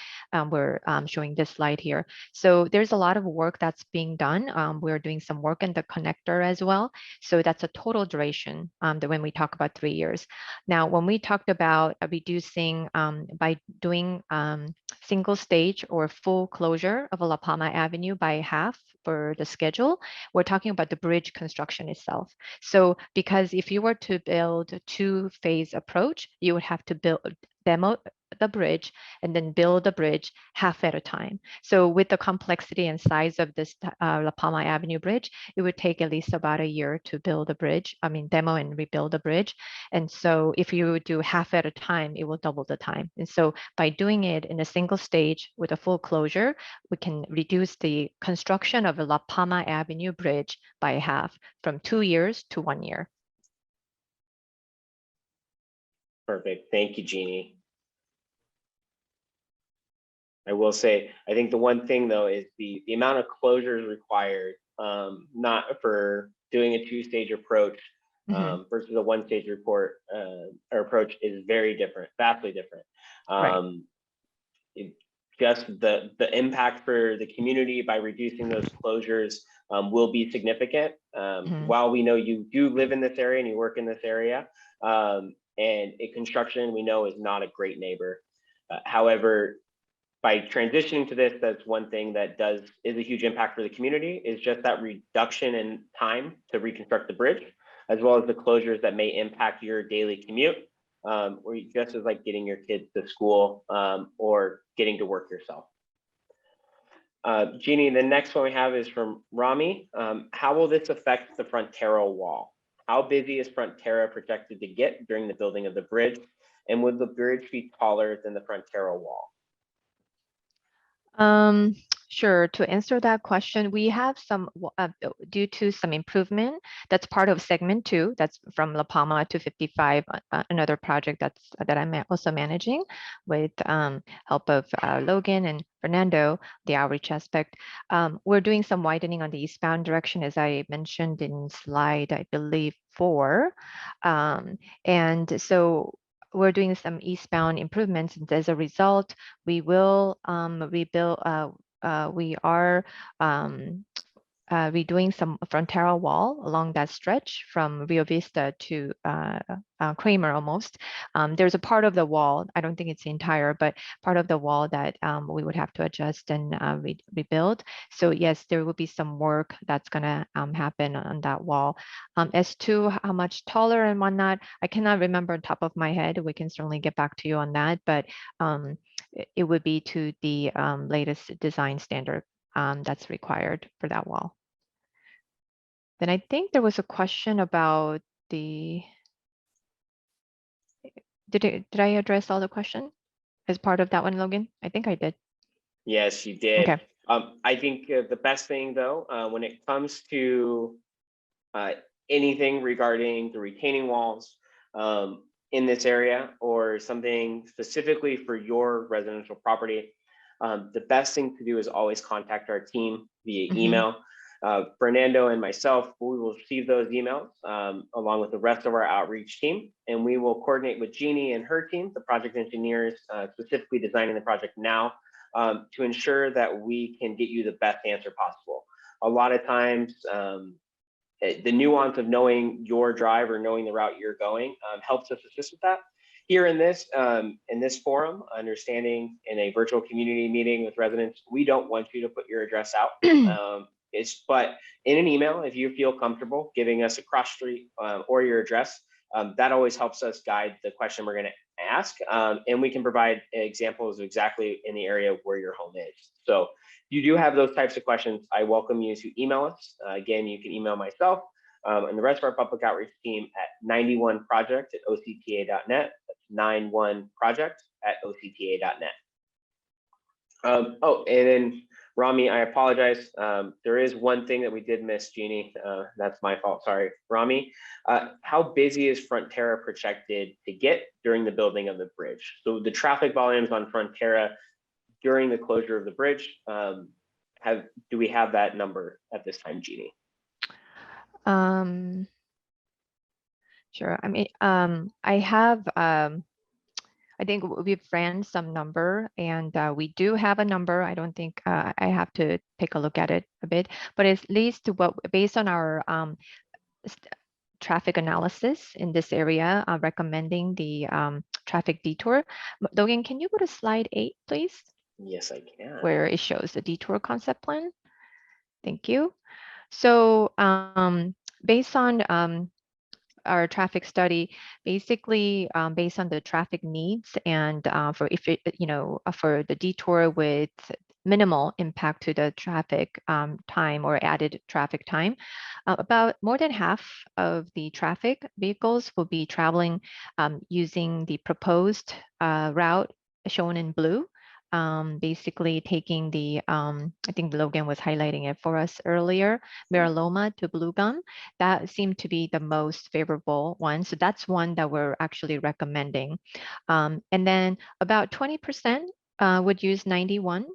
we're showing this slide here. So there's a lot of work that's being done. We're doing some work in the connector as well. So that's a total duration that when we talk about 3 years. Now, when we talked about reducing by doing single stage or full closure of a La Palma Avenue by half for the schedule, we're talking about the bridge construction itself. So because if you were to build a two-phase approach, you would have to demo the bridge and then build the bridge half at a time. So with the complexity and size of this La Palma Avenue bridge, it would take at least about a year to build a bridge, demo and rebuild a bridge. And so if you do half at a time, it will double the time. And so by doing it in a single stage with a full closure, we can reduce the construction of a La Palma Avenue bridge by half from 2 years to 1 year. Perfect. Thank you, Jeannie. I will say, I think the one thing though is the amount of closures required, not for doing a two-stage approach versus a one-stage report or approach is very different, vastly different. Just the impact for the community by reducing those closures will be significant. While we know you do live in this area and you work in this area, and construction we know is not a great neighbor. However, by transitioning to this, that's one thing that is a huge impact for the community, is just that reduction in time to reconstruct the bridge, as well as the closures that may impact your daily commute, or just as like getting your kids to school or getting to work yourself. Jeannie, the next one we have is from Rami. How will this affect the Frontera wall? How busy is Frontera projected to get during the building of the bridge? And would the bridge be taller than the Frontera wall? Sure. To answer that question, we have some, due to some improvement, that's part of segment 2, that's from La Palma to 55, another project that I'm also managing with help of Logan and Fernando, the outreach aspect. We're doing some widening on the eastbound direction, as I mentioned in slide, I believe, 4. And so we're doing some eastbound improvements, and as a result, we will rebuild. We are redoing some Frontera wall along that stretch from Rio Vista to Kramer almost. There's a part of the wall, I don't think it's the entire, but part of the wall that we would have to adjust and rebuild. So yes, there will be some work that's gonna happen on that wall. As to how much taller and whatnot, I cannot remember on top of my head. We can certainly get back to you on that, but it would be to the latest design standard that's required for that wall. Then I think there was a question about the, did I address all the question as part of that one, Logan? I think I did. Yes, you did. Okay. I think the best thing though, when it comes to anything regarding the retaining walls in this area or something specifically for your residential property, the best thing to do is always contact our team via email. Fernando and myself, we will receive those emails along with the rest of our outreach team, and we will coordinate with Jeannie and her team, the project engineers specifically designing the project now, to ensure that we can get you the best answer possible. A lot of times, the nuance of knowing your drive or knowing the route you're going helps us assist with that. Here in this forum, understanding in a virtual community meeting with residents, we don't want you to put your address out. But in an email, if you feel comfortable giving us a cross street or your address, that always helps us guide the question we're going to ask, and we can provide examples exactly in the area where your home is. So if you do have those types of questions, I welcome you to email us. Again, you can email myself and the rest of our public outreach team at 91project@octa.net. That's 91project@octa.net. Oh, and then Rami, I apologize. There is one thing that we did miss, Jeannie. That's my fault. Sorry, Rami. How busy is Frontera projected to get during the building of the bridge? So the traffic volumes on Frontera during the closure of the bridge? Do we have that number at this time, Jeannie? Sure. I mean, I have, I think we've ran some number, and we do have a number. I don't think I have to take a look at it a bit, but at least what based on our traffic analysis in this area, recommending the traffic detour. Logan, can you go to slide 8, please? Yes, I can. Where it shows the detour concept plan. Thank you. So based on our traffic study, basically based on the traffic needs, and for if it, for the detour with minimal impact to the traffic time or added traffic time, about more than half of the traffic vehicles will be traveling using the proposed route shown in blue. Basically taking the, I think Logan was highlighting it for us earlier, Mira Loma to Blue Gum. That seemed to be the most favorable one. So that's one that we're actually recommending. And then about 20% would use 91.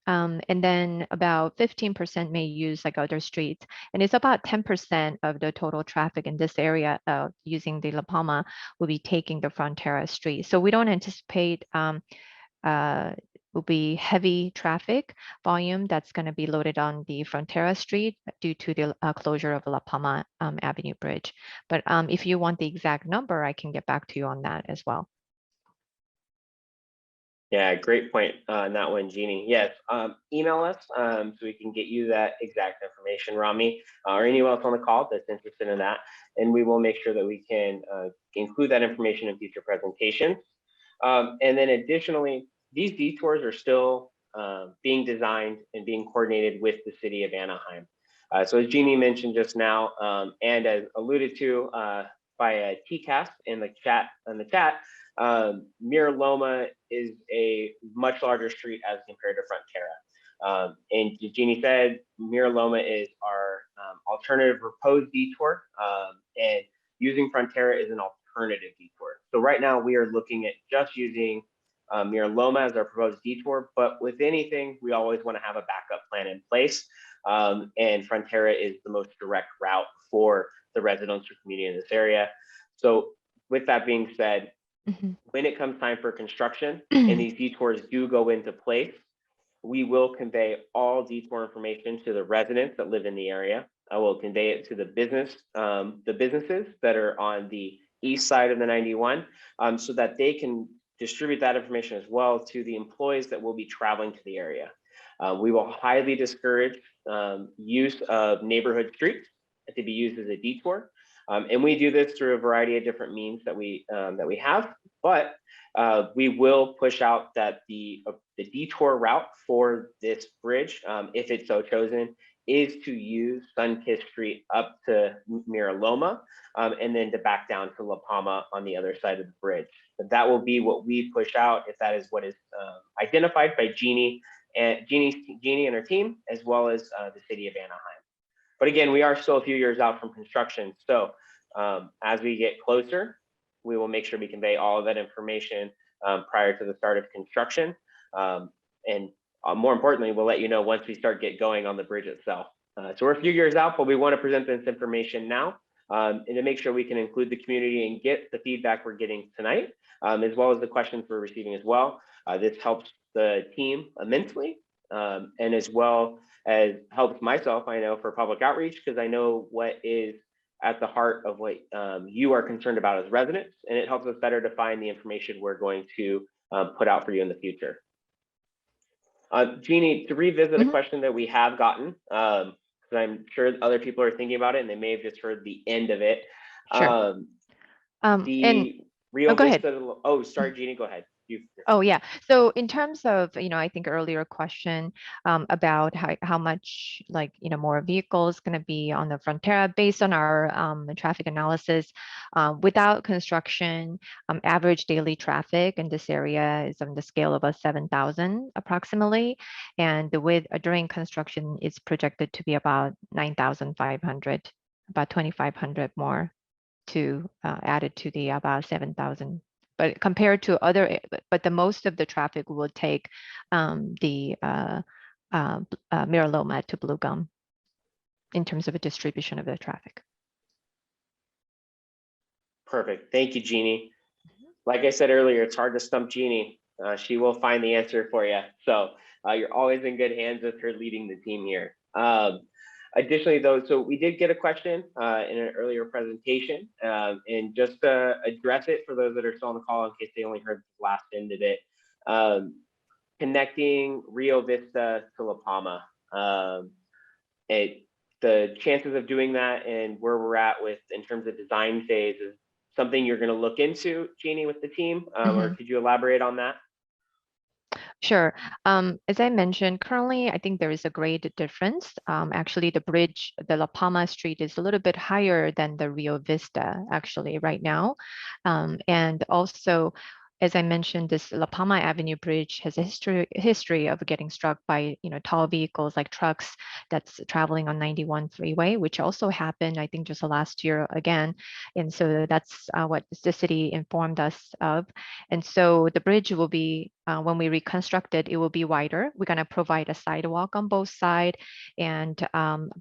And then about 15% may use like other streets. And it's about 10% of the total traffic in this area using the La Palma will be taking the Frontera street. So we don't anticipate will be heavy traffic volume that's going to be loaded on the Frontera Street due to the closure of La Palma Avenue Bridge. But if you want the exact number, I can get back to you on that as well. Yeah, great point on that one, Jeannie. Yes, email us so we can get you that exact information, Rami, or anyone else on the call that's interested in that. And we will make sure that we can include that information in future presentations. And then additionally, these detours are still being designed and being coordinated with the city of Anaheim. So as Jeannie mentioned just now, and as alluded to by TCAS in the chat, Mira Loma is a much larger street as compared to Frontera. And Jeannie said, Mira Loma is our alternative proposed detour, and using Frontera is an alternative detour. So right now we are looking at just using Mira Loma as our proposed detour, but with anything, we always want to have a backup plan in place. And Frontera is the most direct route for the residential community in this area. So with that being said, when it comes time for construction and these detours do go into place, we will convey all detour information to the residents that live in the area. I will convey it to the businesses that are on the east side of the 91, so that they can distribute that information as well to the employees that will be traveling to the area. We will highly discourage use of neighborhood streets to be used as a detour. And we do this through a variety of different means that we have, but we will push out that the detour route for this bridge, if it's so chosen, is to use Sunkist Street up to Mira Loma, and then to back down to La Palma on the other side of the bridge. But that will be what we push out if that is what is identified by Jeannie and her team, as well as the city of Anaheim. But again, we are still a few years out from construction. So as we get closer, we will make sure we convey all of that information prior to the start of construction. And more importantly, we'll let you know once we get going on the bridge itself. So we're a few years out, but we want to present this information now and to make sure we can include the community and get the feedback we're getting tonight, as well as the questions we're receiving as well. This helps the team immensely, and as well as helps myself, I know, for public outreach, because I know what is at the heart of what you are concerned about as residents, and it helps us better define the information we're going to put out for you in the future. Jeannie, to revisit a question that we have gotten, because I'm sure other people are thinking about it and they may have just heard the end of it. Sure. The Rio go ahead. Vista, oh, sorry, Jeannie, go ahead. Oh, yeah. So in terms of, I think earlier question about how much more vehicles going to be on the Frontera based on our traffic analysis, without construction, average daily traffic in this area is on the scale of 7,000 approximately. And during construction, it's projected to be about 9,500, about 2,500 more to added to the about 7,000. but compared to other, but the most of the traffic will take the Mira Loma to Blue Gum in terms of a distribution of the traffic. Perfect. Thank you, Jeannie. Like I said earlier, it's hard to stump Jeannie. She will find the answer for you. So you're always in good hands with her leading the team here. Additionally, though, so we did get a question in an earlier presentation, and just to address it for those that are still on the call in case they only heard the last end of it, connecting Rio Vista to La Palma. The chances of doing that and where we're at with in terms of design phase is something you're going to look into, Jeannie, with the team, or could you elaborate on that? Sure. As I mentioned, currently, I think there is a great difference. Actually, the bridge, the La Palma Street is a little bit higher than the Rio Vista, actually, right now. And also, as I mentioned, this La Palma Avenue Bridge has a history of getting struck by tall vehicles like trucks that's traveling on 91 freeway, which also happened, I think, just last year again. And so that's what the city informed us of. And so the bridge will be, when we reconstruct it, it will be wider. We're going to provide a sidewalk on both sides and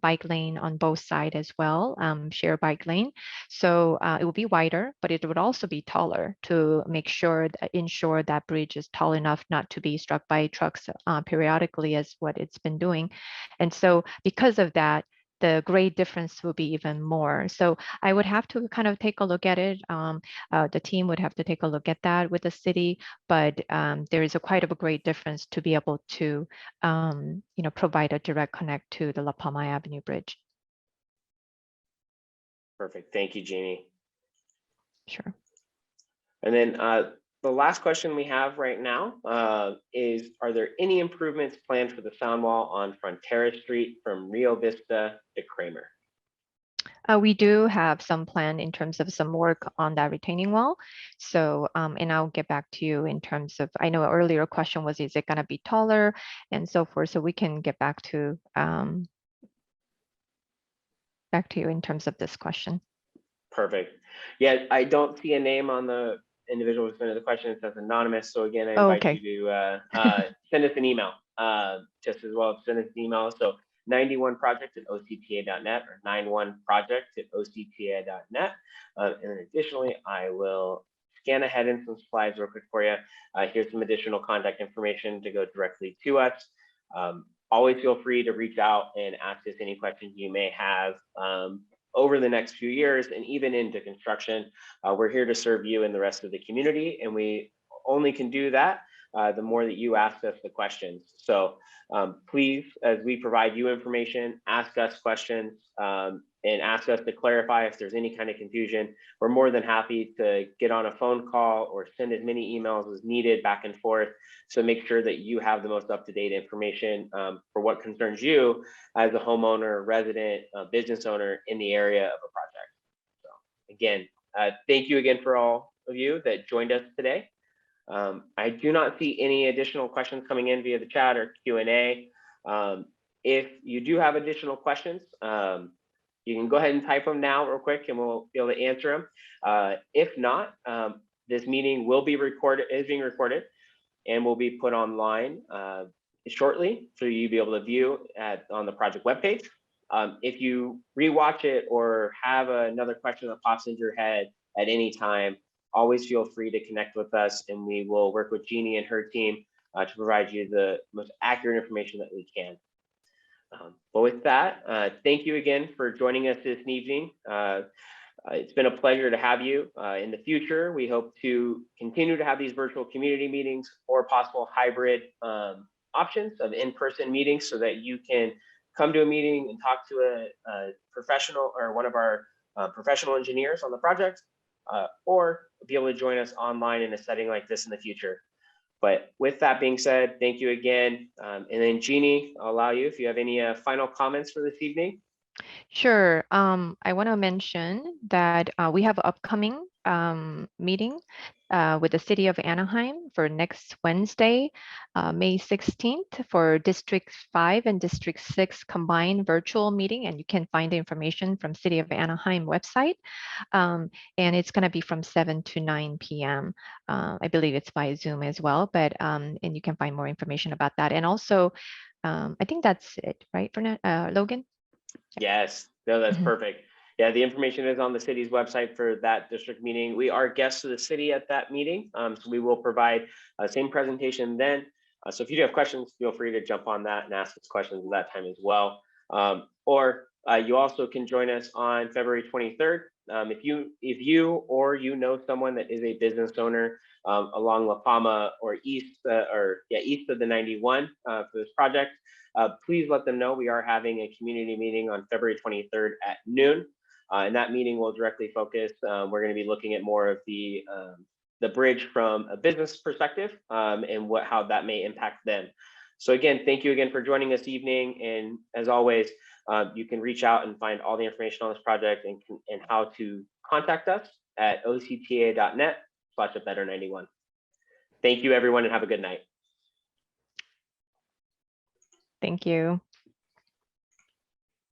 bike lane on both sides as well, share bike lane. So it will be wider, but it would also be taller to ensure that bridge is tall enough not to be struck by trucks periodically as what it's been doing. And so because of that, the grade difference will be even more. So I would have to kind of take a look at it. The team would have to take a look at that with the city, but there is quite a great difference to be able to provide a direct connect to the La Palma Avenue Bridge. Perfect. Thank you, Jeannie. Sure. And then the last question we have right now is, are there any improvements planned for the sound wall on Frontera Street from Rio Vista to Kramer? We do have some plan in terms of some work on that retaining wall. So, and I'll get back to you in terms of, I know an earlier question was, is it going to be taller and so forth? So we can get back to you in terms of this question. Perfect. Yeah, I don't see a name on the individual who submitted the question. It says anonymous. So again, I invite you to send us an email just as well. Send us an email. So 91project@octa.net or 91project@octa.net. And additionally, I will scan ahead in some slides real quick for you. Here's some additional contact information to go directly to us. Always feel free to reach out and ask us any questions you may have over the next few years and even into construction. We're here to serve you and the rest of the community, and we only can do that the more that you ask us the questions. So please, as we provide you information, ask us questions and ask us to clarify if there's any kind of confusion. We're more than happy to get on a phone call or send as many emails as needed back and forth. So make sure that you have the most up-to-date information for what concerns you as a homeowner, resident, business owner in the area of a project. So again, thank you again for all of you that joined us today. I do not see any additional questions coming in via the chat or Q&A. If you do have additional questions, you can go ahead and type them now real quick and we'll be able to answer them. If not, this meeting will be recorded, is being recorded, and will be put online shortly so you'll be able to view on the project webpage. If you rewatch it or have another question that pops into your head at any time, always feel free to connect with us and we will work with Jeannie and her team to provide you the most accurate information that we can. But with that, thank you again for joining us this evening. It's been a pleasure to have you. In the future, we hope to continue to have these virtual community meetings or possible hybrid options of in-person meetings so that you can come to a meeting and talk to a professional or one of our professional engineers on the project, or be able to join us online in a setting like this in the future. But with that being said, thank you again. And then Jeannie, I'll allow you if you have any final comments for this evening. Sure. I want to mention that we have an upcoming meeting with the city of Anaheim for next Wednesday, May 16th for District 5 and District 6 combined virtual meeting. And you can find the information from City of Anaheim website. And it's going to be from 7 to 9 p.m. I believe it's by Zoom as well, but and you can find more information about that. And also, I think that's it, right, for Logan? Yes, no, that's Mhm. perfect. Yeah, the information is on the city's website for that district meeting. We are guests of the city at that meeting, so we will provide same presentation then. So if you do have questions, feel free to jump on that and ask us questions at that time as well. Or you also can join us on February 23rd. If you or you know someone that is a business owner along La Palma or east of the 91 for this project, please let them know we are having a community meeting on February 23rd at noon. And that meeting will directly focus. We're going to be looking at more of the bridge from a business perspective and how that may impact them. So again, thank you again for joining this evening. And as always, you can reach out and find all the information on this project and how to contact us at octa.net/better91. Thank you, everyone, and have a good night. Thank you.